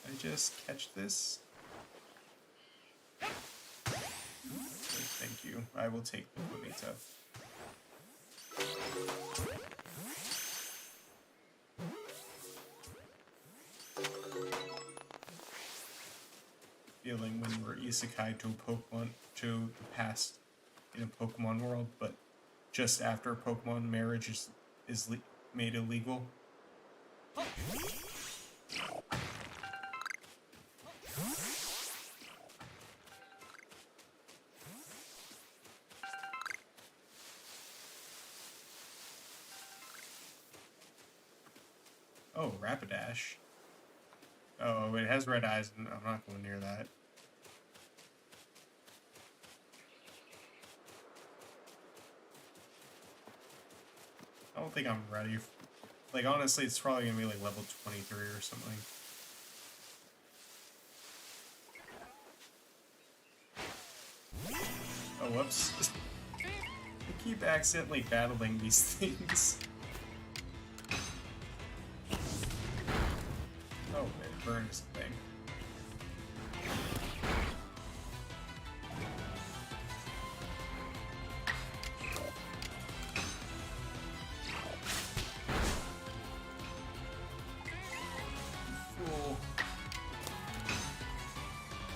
Speaker 1: I just catch this? Thank you. I will take the Bonita. Feeling when we're isekai to a Pokemon, to the past in a Pokemon world, but just after Pokemon marriage is made illegal. Oh, Rapidash. Oh, it has red eyes, and I'm not going near that. I don't think I'm ready. Like, honestly, it's probably gonna be like level 23 or something. Oh, whoops. I keep accidentally battling these things. Oh, it burns the thing. Cool.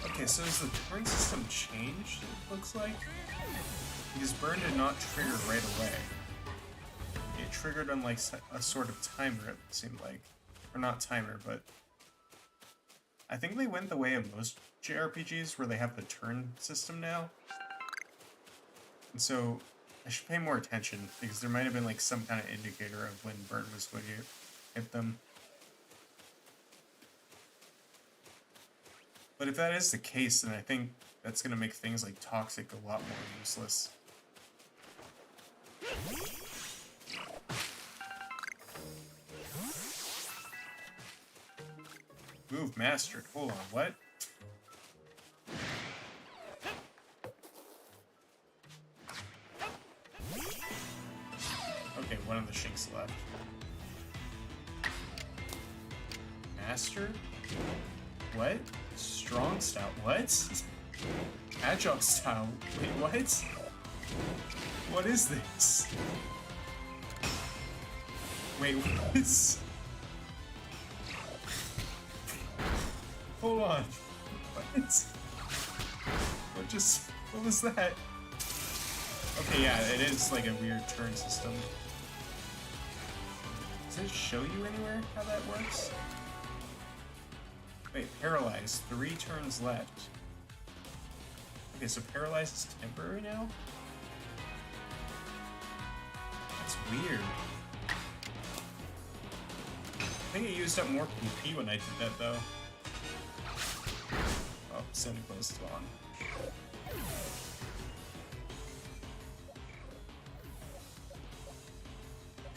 Speaker 1: Okay, so has the turn system changed, it looks like? Because burn did not trigger right away. It triggered on like a sort of timer, it seemed like. Or not timer, but I think they went the way of most JRPGs where they have the turn system now. And so I should pay more attention because there might have been like some kind of indicator of when burn was going to hit them. But if that is the case, then I think that's going to make things like Toxic a lot more useless. Move mastered. Hold on, what? Okay, one of the Shinx left. Master? What? Strong style? What? Agile style? Wait, what? What is this? Wait, what? Hold on. What? What was that? Okay, yeah, it is like a weird turn system. Does it show you anywhere how that works? Wait, paralyzed. 3 turns left. Okay, so paralyzed is temporary now? That's weird. I think it used up more PP when I did that, though. Oh, Cyndaquil is still on.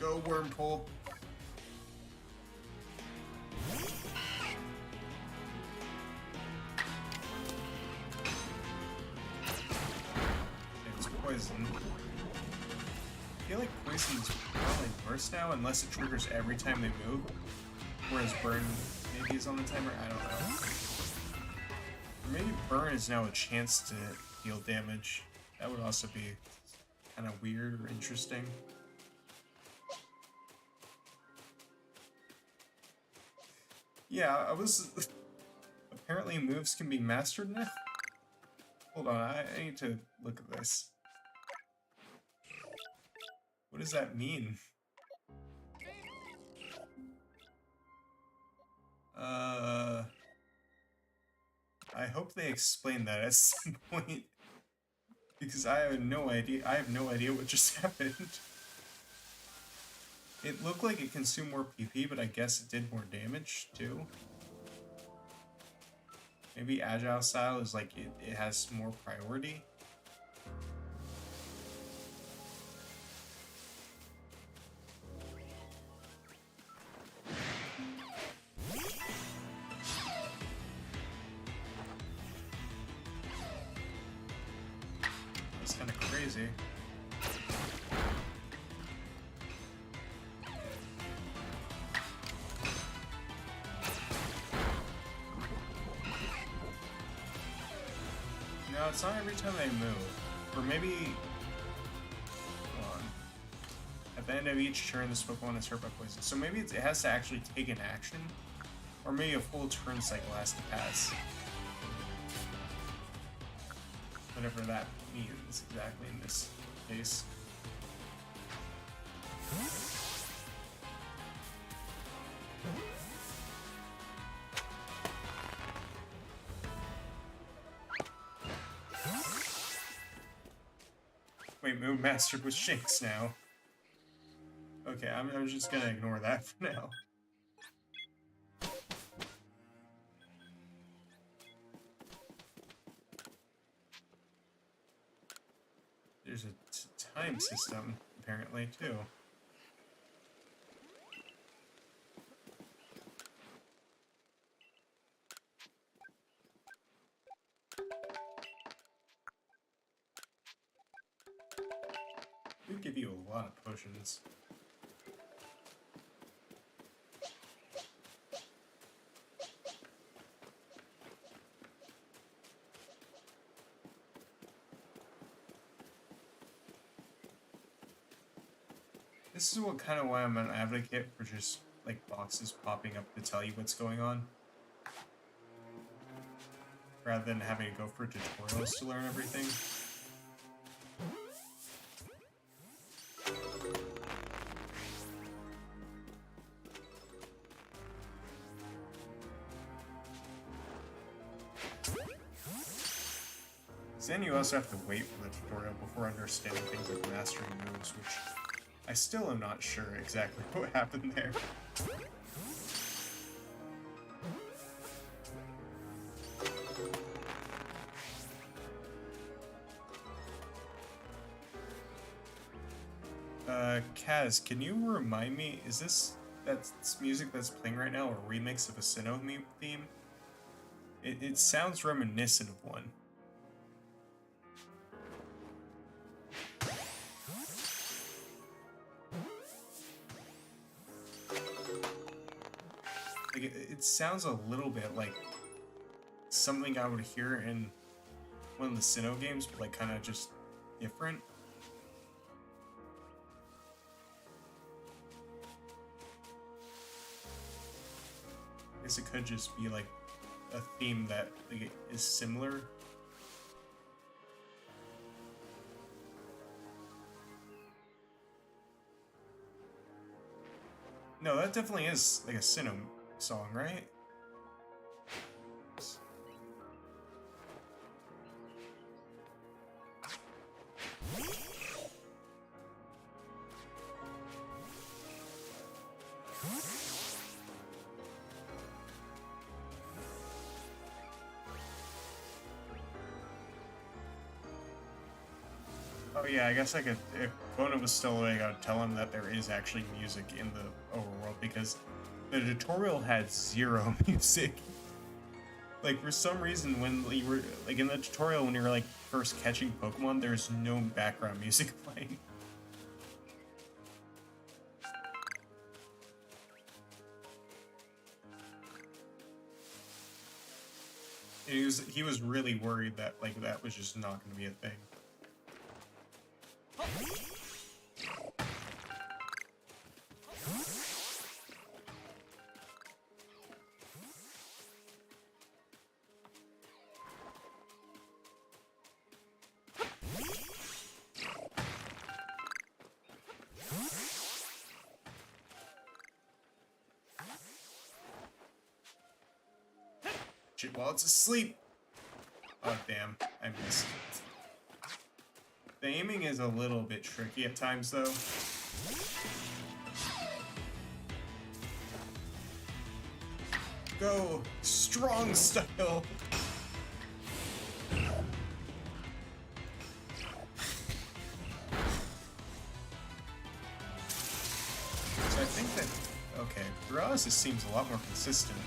Speaker 1: Go, Wormpole. It's poison. I feel like poison's probably worse now, unless it triggers every time they move. Whereas burn maybe is on the timer, I don't know. Or maybe burn is now a chance to deal damage. That would also be kind of weird or interesting. Yeah, I was... Apparently moves can be mastered now? Hold on, I need to look at this. What does that mean? I hope they explain that at some point. Because I have no idea. I have no idea what just happened. It looked like it consumed more PP, but I guess it did more damage too. Maybe Agile Style is like it has more priority. That's kind of crazy. No, it's not every time they move. Or maybe... Hold on. At the end of each turn, this Pokemon is hurt by poison. So maybe it has to actually take an action. Or maybe a full turn cycle has to pass. Whatever that means exactly in this case. Wait, move mastered with Shinx now. Okay, I'm just gonna ignore that for now. There's a time system, apparently, too. We give you a lot of potions. This is what kind of why I'm an advocate for just like boxes popping up to tell you what's going on, rather than having to go for tutorials to learn everything. Then you also have to wait for the tutorial before understanding things like mastering moves, which I still am not sure exactly what happened there. Kaz, can you remind me, is this that's music that's playing right now a remix of a Sinnoh theme? It sounds reminiscent of one. Like it sounds a little bit like something I would hear in one of the Sinnoh games, but like kind of just different. I guess it could just be like a theme that like, is similar. No, that definitely is like a Sinnoh song, right? Oh yeah, I guess I could, if Bona was still awake, I would tell him that there is actually music in the overworld, because the tutorial had zero music. Like, for some reason, when you were, like, in the tutorial, when you were, like, first catching Pokemon, there's no background music playing. He was really worried that, like, that was just not going to be a thing. Shit, while it's asleep! Oh, damn. I missed. The aiming is a little bit tricky at times, though. Go! Strong style! So I think that... Okay, Paralysis seems a lot more consistent.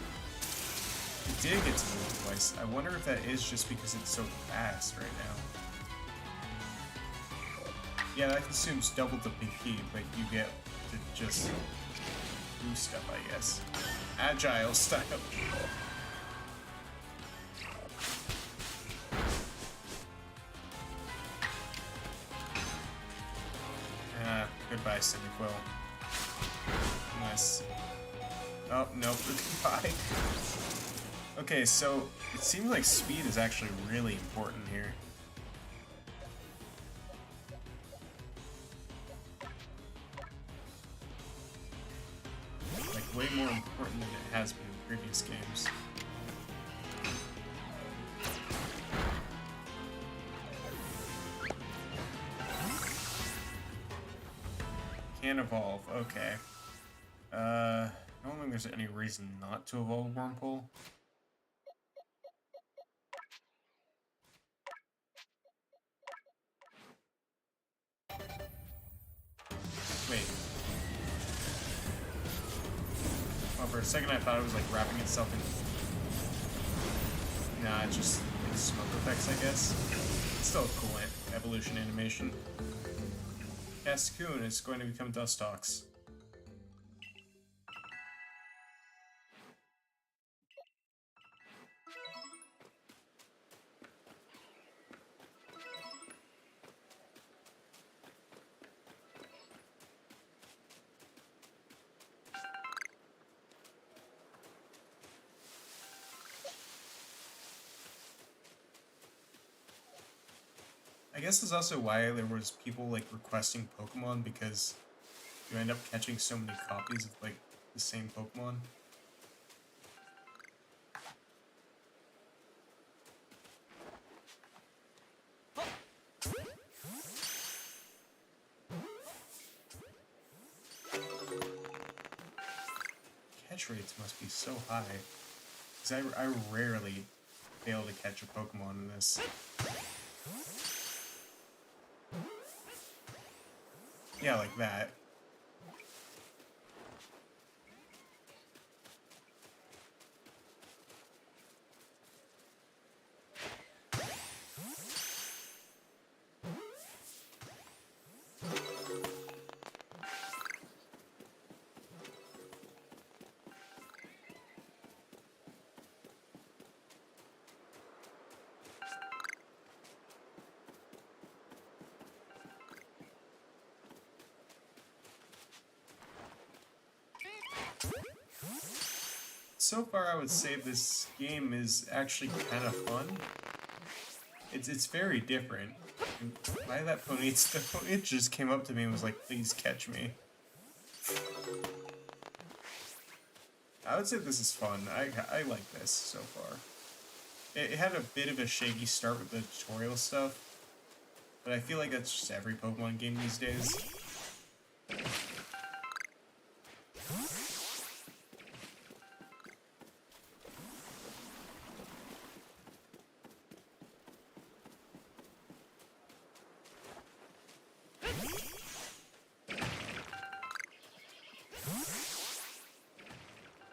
Speaker 1: It did get to move twice. I wonder if that is just because it's so fast right now. Yeah, that consumes double the BP, but you get to just boost up, I guess. Agile style. Goodbye, Cyndaquil. Nice. Oh, nope, goodbye. Okay, so it seems like speed is actually really important here. Like, way more important than it has been in previous games. Can evolve, okay. I don't think there's any reason not to evolve Wurmple. Wait. Oh, for a second I thought it was like wrapping itself in... Nah, it's just like smoke effects, I guess. It's still a cool evolution animation. Cascoon is going to become Dustox. I guess that's also why there was people like requesting Pokemon, because you end up catching so many copies of like the same Pokemon. Catch rates must be so high, because I rarely fail to catch a Pokemon in this. Yeah, like that. So far, I would say this game is actually kind of fun. It's very different. And why that Ponyta? The Ponyta just came up to me and was like, "Please catch me." I would say this is fun. I like this so far. It had a bit of a shaky start with the tutorial stuff, but I feel like that's just every Pokemon game these days.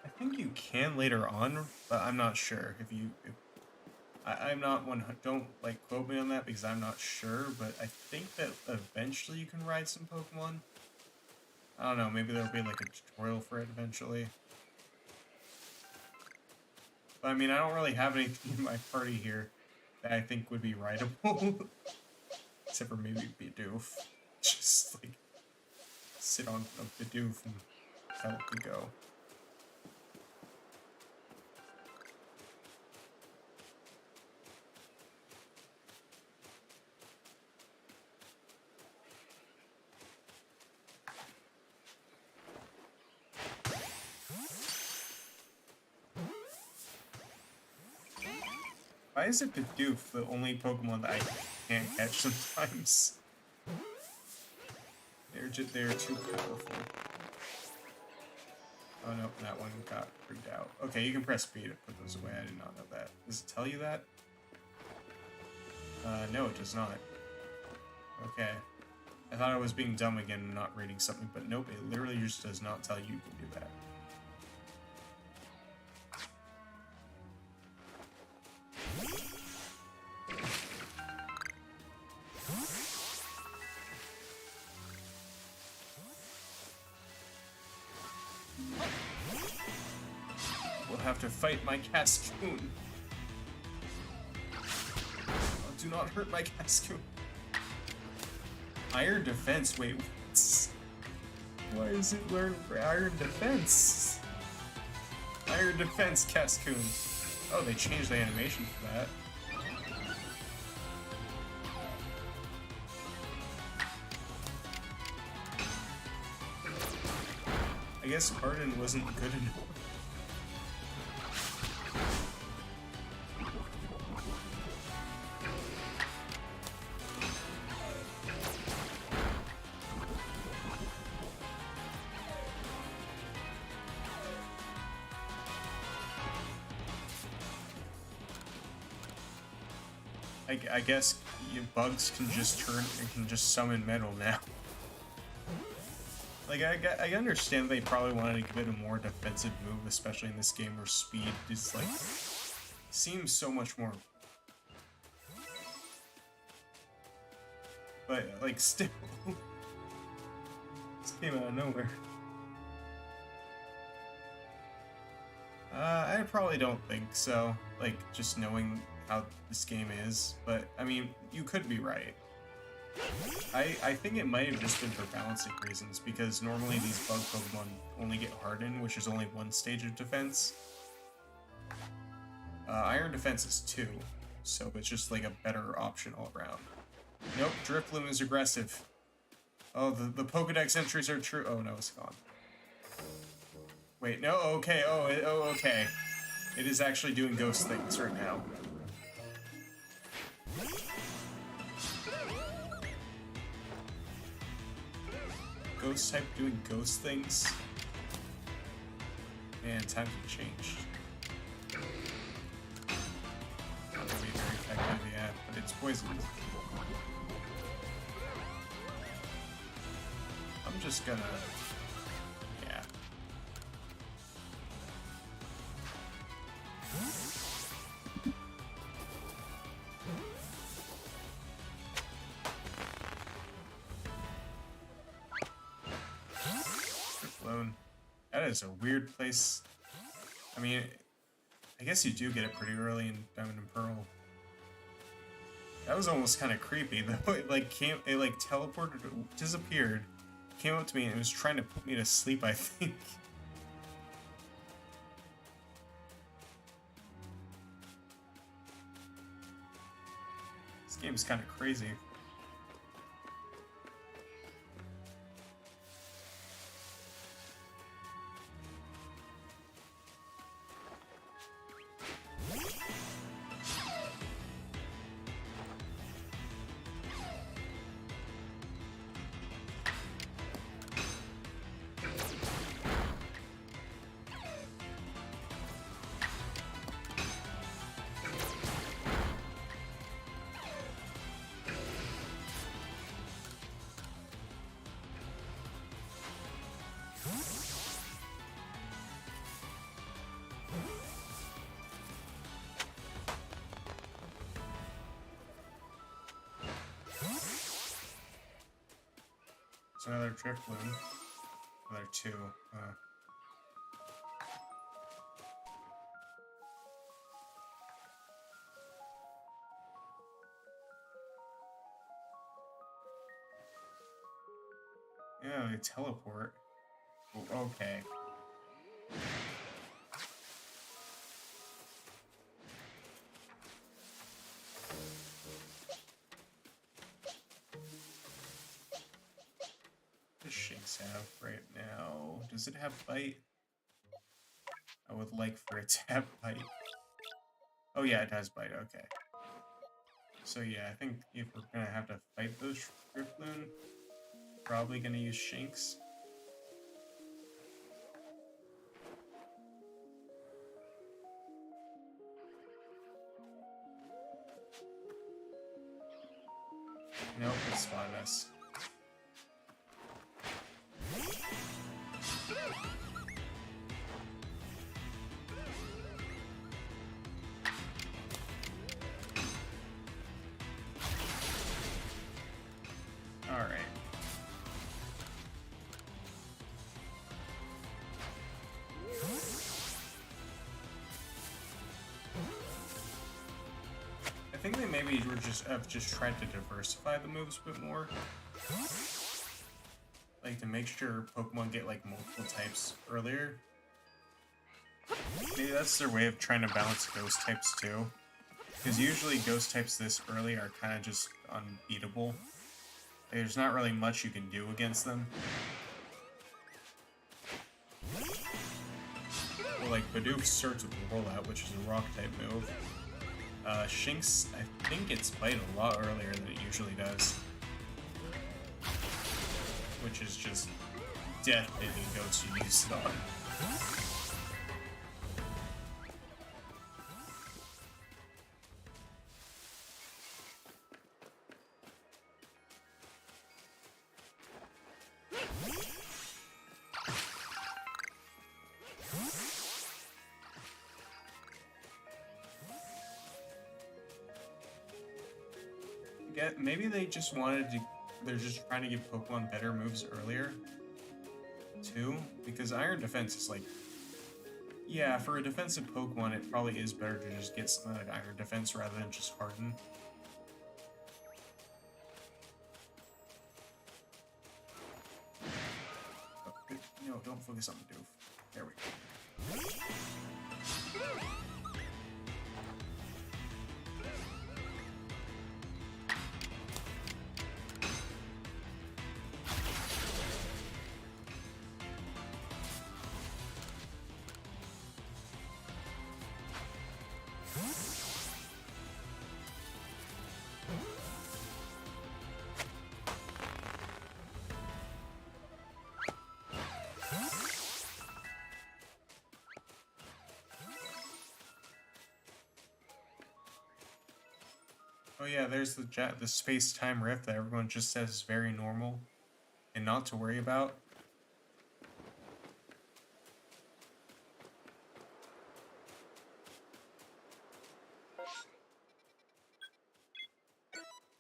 Speaker 1: I think you can later on, but I'm not sure if you. I'm not one. Don't like quote me on that because I'm not sure, but I think that eventually you can ride some Pokemon. I don't know. Maybe there'll be like a tutorial for it eventually. But I mean, I don't really have anything in my party here that I think would be rideable, except for maybe Bidoof. Just like sit on a Bidoof and tell it to go. Why is it Bidoof the only Pokemon that I can't catch sometimes? They're too powerful. Oh no, that one got freaked out. Okay, you can press B to put those away. I did not know that. Does it tell you that? No, it does not. Okay. I thought I was being dumb again and not reading something, but nope, it literally just does not tell you you can do that. We'll have to fight my Cascoon. Oh, do not hurt my Cascoon. Iron Defense? Wait, what? Why is it learning for Iron Defense? Iron Defense Cascoon. Oh, they changed the animation for that. I guess Harden wasn't good enough. I guess bugs can just summon metal now. Like, I understand they probably wanted to give it a more defensive move, especially in this game where speed is, like, seems so much more. But, like, still. This came out of nowhere. I probably don't think so, like, just knowing how this game is, but, I mean, you could be right. I think it might have just been for balancing reasons, because normally these bug Pokemon only get Hardened, which is only one stage of defense. Iron Defense is 2, so it's just like a better option all around. Nope, Drifloon is aggressive. Oh, the Pokedex entries are true. Oh no, it's gone. Wait, no, okay, okay. It is actually doing ghost things right now. Ghost type doing ghost things. Man, times have changed. Not gonna be very effective, yeah, but it's poisoned. I'm just gonna... yeah. That is a weird place. I mean, I guess you do get it pretty early in Diamond and Pearl. That was almost kind of creepy though. It like teleported, disappeared, came up to me and it was trying to put me to sleep, I think. This game is kind of crazy. another Drifloon. Another 2. Yeah, they teleport. Oh, okay. What does Shinx have right now? Does it have Bite? I would like for it to have Bite. Oh yeah, it has Bite, okay. So yeah, I think if we're gonna have to fight those Drifloon, probably gonna use Shinx. Nope, it spotted us. Alright. I think they maybe were just tried to diversify the moves a bit more. Like to make sure Pokemon get like multiple types earlier. Maybe that's their way of trying to balance ghost types too. Because usually ghost types this early are kind of just unbeatable. There's not really much you can do against them. Well, like Bidoof starts with Rollout, which is a rock type move. Shinx, I think it's Bite a lot earlier than it usually does. Which is just death any ghost you use it on. Maybe they just wanted to, they're just trying to give Pokemon better moves earlier, too, because Iron Defense is like, yeah, for a defensive Pokemon, it probably is better to just get something like Iron Defense rather than just Harden. Oh, no, don't focus on the Doof. There we go. Oh yeah, there's the space-time rift that everyone just says is very normal and not to worry about.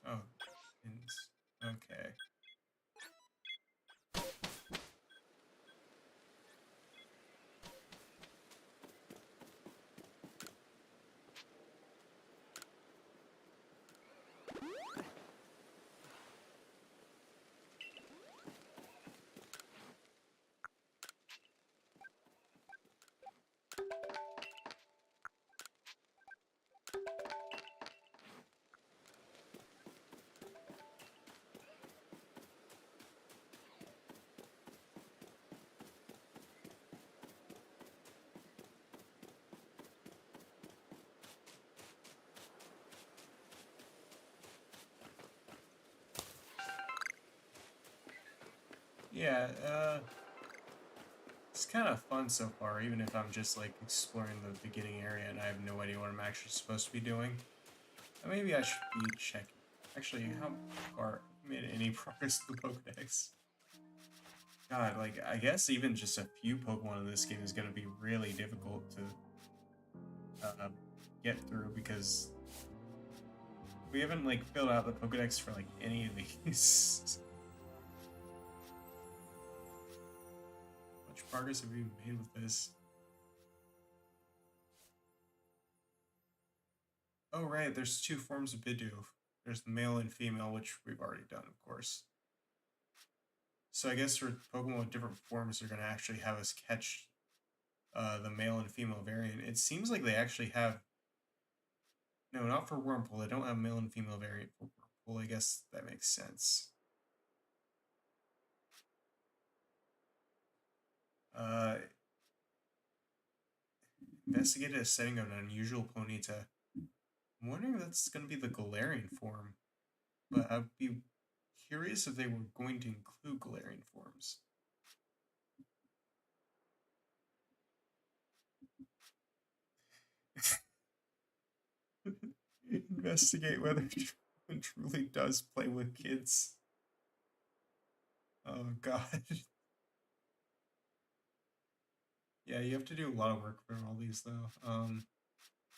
Speaker 1: Oh, okay. Yeah, it's kind of fun so far, even if I'm just like exploring the beginning area and I have no idea what I'm actually supposed to be doing. Maybe I should be checking. Actually, how far made any progress to the Pokedex? God, like, I guess even just a few Pokemon in this game is going to be really difficult to get through because we haven't, like, filled out the Pokedex for, like, any of these. progress have we made with this? Oh, right, there's two forms of Bidoof. There's the male and female, which we've already done, of course. So I guess for Pokemon with different forms, they're going to actually have us catch the male and female variant. It seems like they actually have... No, not for Wurmple. They don't have male and female variant for Wurmple. I guess that makes sense. Investigated a setting of an unusual Ponyta. I'm wondering if that's going to be the Galarian form, but I'd be curious if they were going to include Galarian forms. Investigate whether it truly does play with kids. Oh, God. Yeah, you have to do a lot of work for all these, though.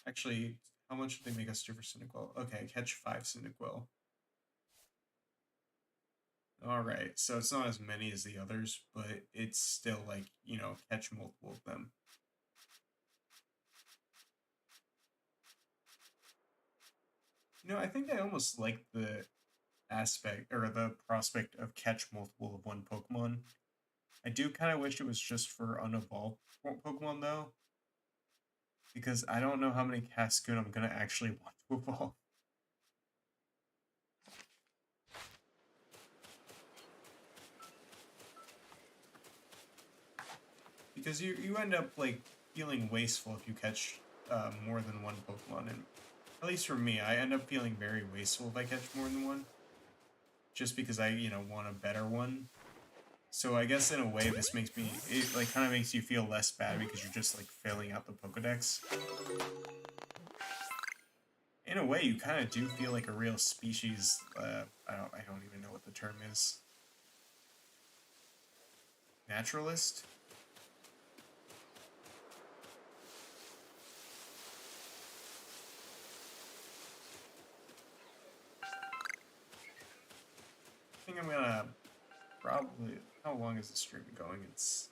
Speaker 1: Actually, how much did they make us do for Cyndaquil? Okay, catch 5 Cyndaquil. Alright, so it's not as many as the others, but it's still like, you know, catch multiple of them. You know, I think I almost like the aspect, or the prospect of catch multiple of one Pokemon. I do kind of wish it was just for unevolved Pokemon, though. Because I don't know how many Cascoon I'm going to actually want to evolve. Because you end up, like, feeling wasteful if you catch more than one Pokemon. And at least for me, I end up feeling very wasteful if I catch more than one. Just because I, you know, want a better one. So I guess in a way this makes me, it like kind of makes you feel less bad because you're just like filling out the Pokedex. In a way, you kind of do feel like a real species, I don't even know what the term is. Naturalist? I think I'm gonna probably... How long is the stream going? It's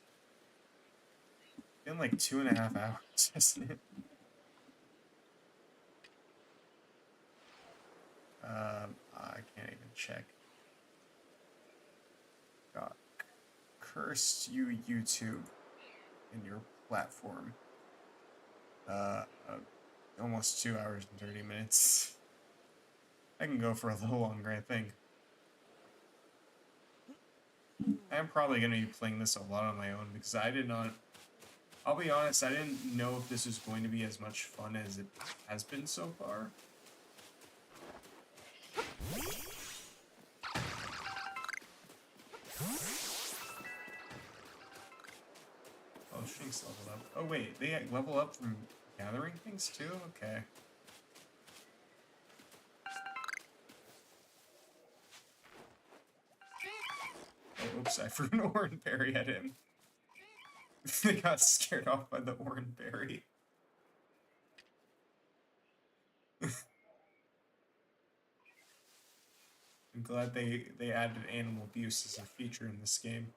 Speaker 1: been like 2.5 hours, hasn't it? I can't even check. God. Cursed you, YouTube, and your platform. Almost 2 hours and 30 minutes. I can go for a little longer, I think. I'm probably going to be playing this a lot on my own because I did not... I'll be honest, I didn't know if this was going to be as much fun as it has been so far. Oh, Shinx leveled up. Oh wait, they level up from gathering things too? Okay. Oh, oops, I threw an Oran Berry at him. They got scared off by the Oran Berry. I'm glad they added animal abuse as a feature in this game.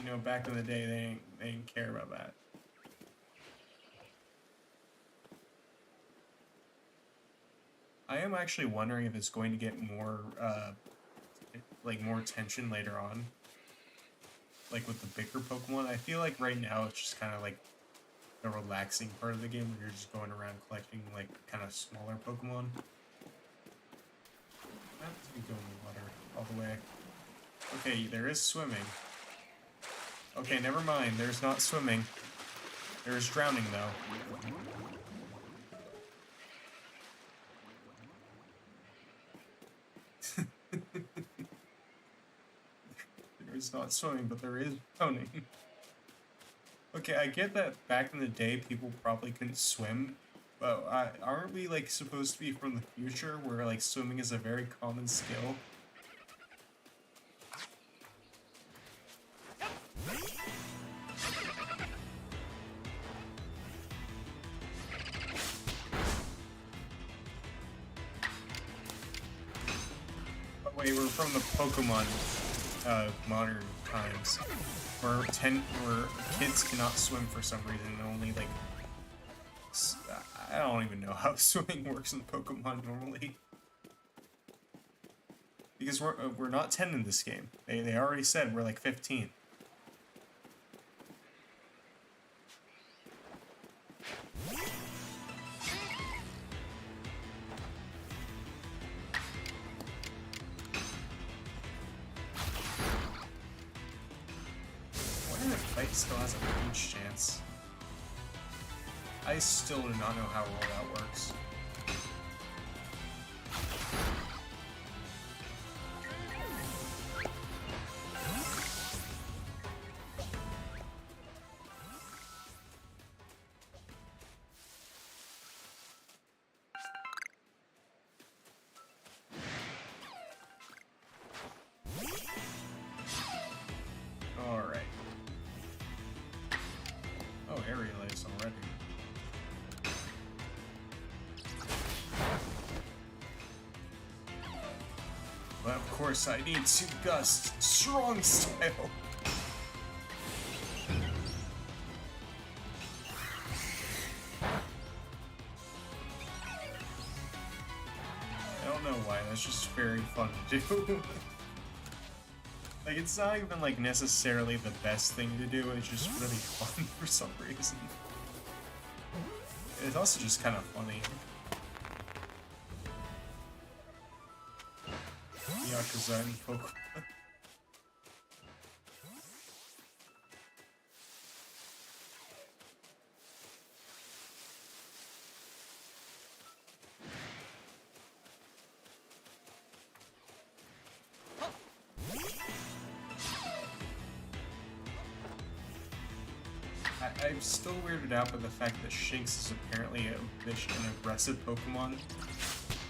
Speaker 1: You know, back in the day, they didn't care about that. I am actually wondering if it's going to get more, like, more tension later on. Like, with the bigger Pokemon. I feel like right now it's just kind of, like, the relaxing part of the game where you're just going around collecting, like, kind of smaller Pokemon. I have to be going in the water all the way. Okay, there is swimming. Okay, never mind. There's not swimming. There's drowning, though. There's not swimming, but there is drowning. Okay, I get that back in the day people probably couldn't swim, but aren't we, like, supposed to be from the future where, like, swimming is a very common skill? Wait, we're from the Pokemon modern times, where kids cannot swim for some reason, and only like I don't even know how swimming works in Pokemon normally. Because we're not 10 in this game. They already said we're like 15. Still has a huge chance. I still do not know how rollout works. But of course I need to gust strong style. I don't know why, that's just very fun to do. Like, it's not even like necessarily the best thing to do, it's just really fun for some reason. It's also just kind of funny. Yakuza and Pokemon. I'm still weirded out by the fact that Shinx is apparently an aggressive Pokemon,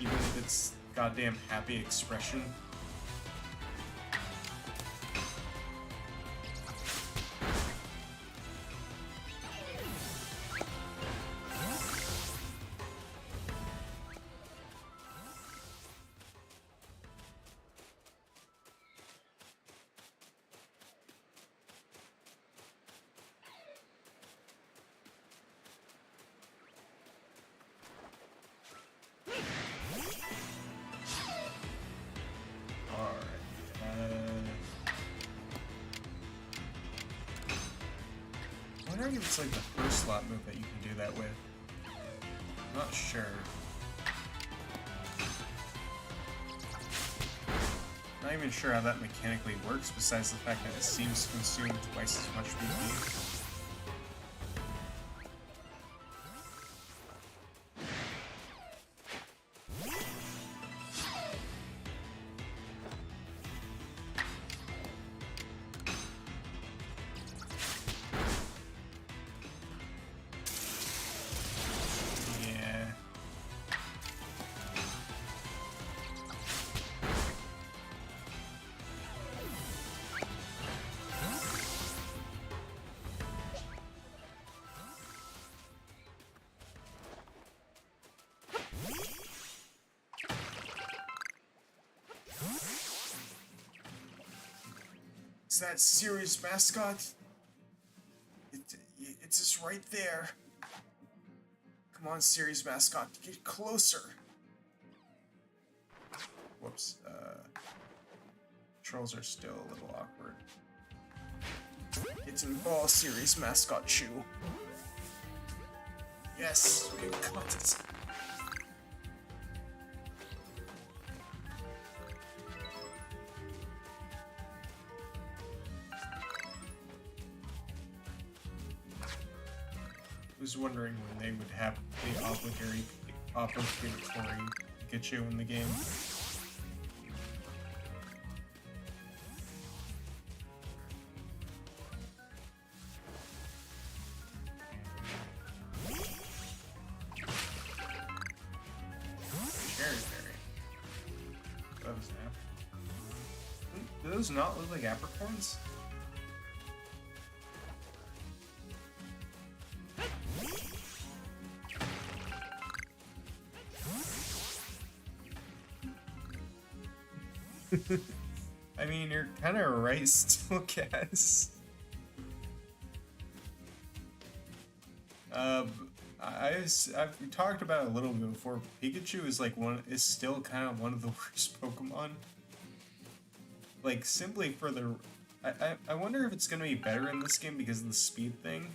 Speaker 1: even with its goddamn happy expression. I'm wondering if it's like the first slot move that you can do that with. I'm not sure. Not even sure how that mechanically works, besides the fact that it seems to consume twice as much BP. Is that Ceres mascot? It's just right there. Come on, Ceres mascot, get closer. Whoops. Controls are still a little awkward. Get in ball, Ceres mascot chew. Yes, we got it. I was wondering when they would have the obligatory Pikachu in the game. Cherry berry. That was an apple. Do those not look like apricorns? I mean, you're kind of right still, Kaz. I've talked about it a little bit before. Pikachu is like is still kind of one of the worst Pokemon. Like simply for the, I wonder if it's gonna be better in this game because of the speed thing.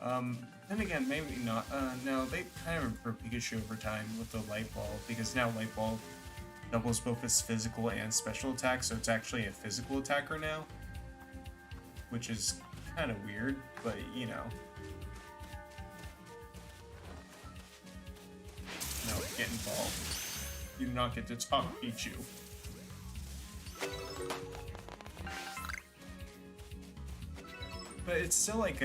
Speaker 1: Then again, maybe not. No, they kind of improved Pikachu over time with the Light Ball because now Light Ball doubles both its physical and special attack, so it's actually a physical attacker now, which is kind of weird, but you know. No, get involved. You do not get to talk Pichu. But it's still like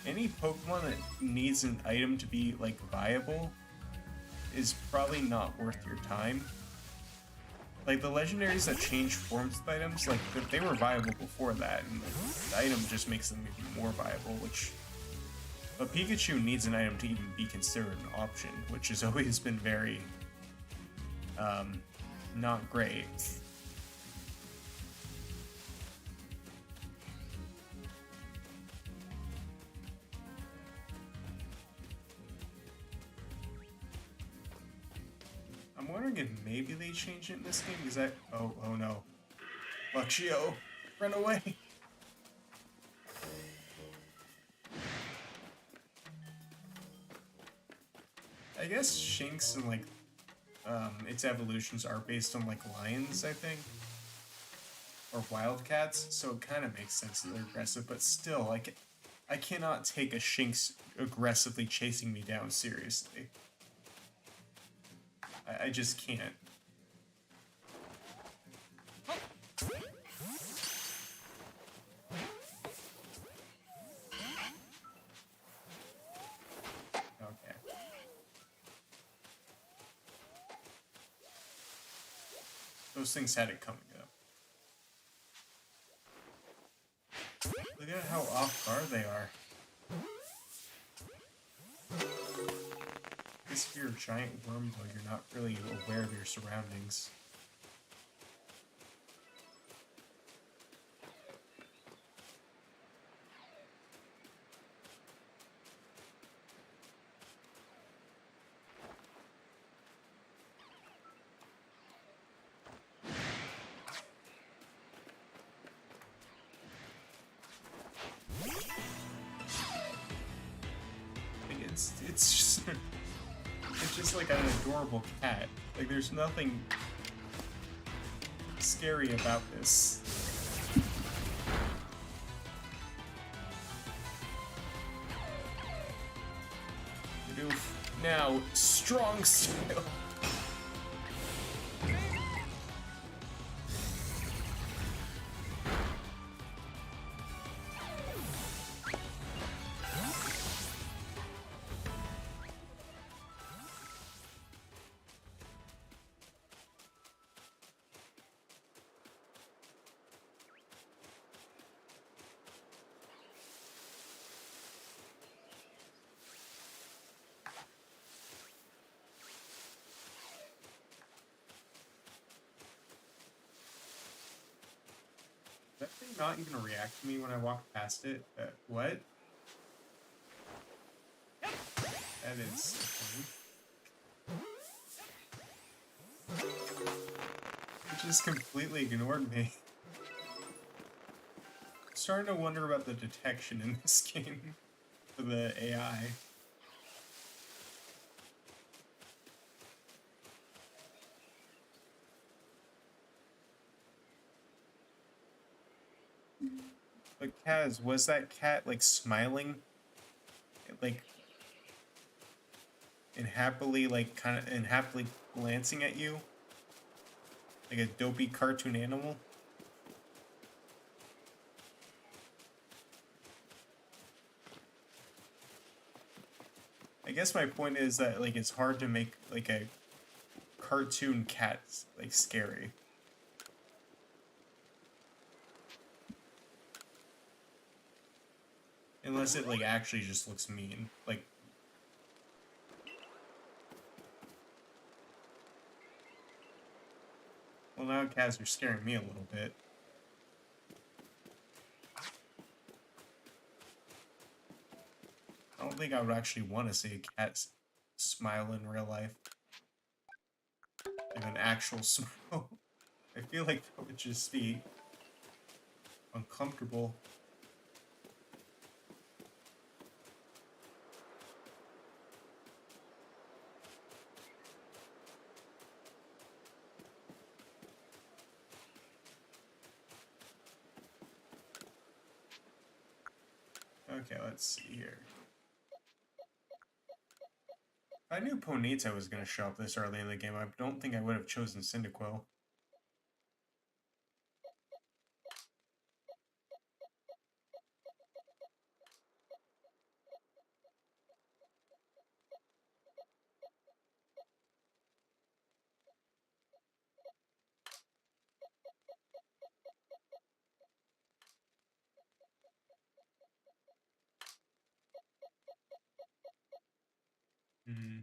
Speaker 1: any Pokemon that needs an item to be like viable is probably not worth your time. Like the legendaries that change forms of items, like they were viable before that, and the item just makes them even more viable, which... But Pikachu needs an item to even be considered an option, which has always been very, not great. I'm wondering if maybe they changed it in this game, because oh no. Luxio, run away! I guess Shinx and like its evolutions are based on like lions, I think, or wildcats, so it kind of makes sense that they're aggressive. But still, like, I cannot take a Shinx aggressively chasing me down seriously. I just can't. Those things had it coming up. Look at how off guard they are. I guess if you're a giant worm, though, you're not really aware of your surroundings. It's just like an adorable cat. Like there's nothing scary about this. Now, strong style. That thing not even react to me when I walk past it? What? That is funny. It just completely ignored me. I'm starting to wonder about the detection in this game for the AI. But Kaz, was that cat like smiling, like, and happily, like, and happily glancing at you, like a dopey cartoon animal? I guess my point is that like it's hard to make like a cartoon cat like scary. Unless it, like, actually just looks mean. Like... now cats are scaring me a little bit. I don't think I would actually want to see a cat smile in real life. Like an actual smile. I feel like that would just be uncomfortable. Okay, let's see here. If I knew Ponyta was going to show up this early in the game, I don't think I would have chosen Cyndaquil. Hmm.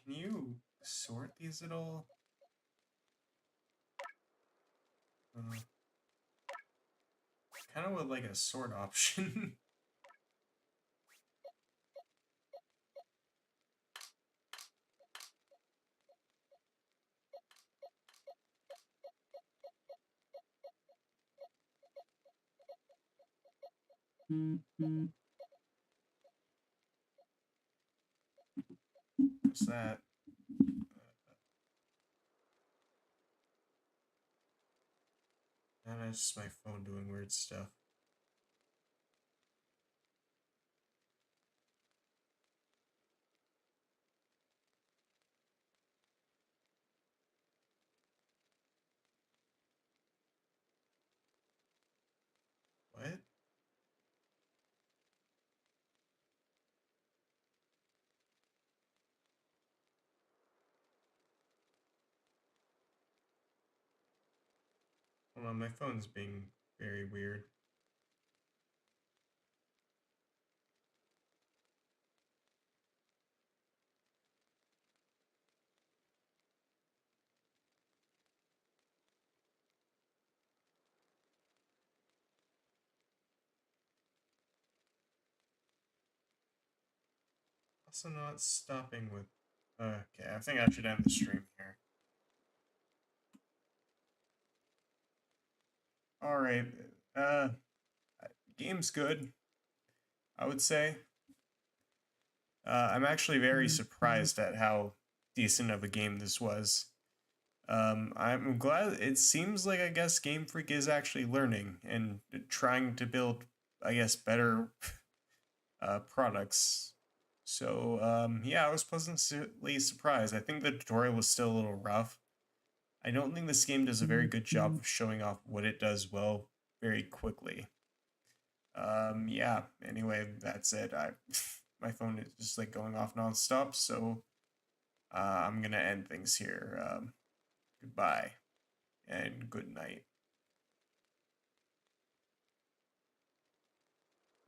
Speaker 1: Can you sort these at all? Kind of would like a sort option. What's that? That's just my phone doing weird stuff. What? Hold on, my phone's being very weird. Also not stopping with... Okay, I think I should end the stream here. Alright, game's good, I would say. I'm actually very surprised at how decent of a game this was. I'm glad it seems like, I guess, Game Freak is actually learning and trying to build, I guess, better products. So, yeah, I was pleasantly surprised. I think the tutorial was still a little rough. I don't think this game does a very good job of showing off what it does well very quickly. Yeah, anyway, that's it. My phone is just like going off nonstop, so I'm gonna end things here. Goodbye and good night.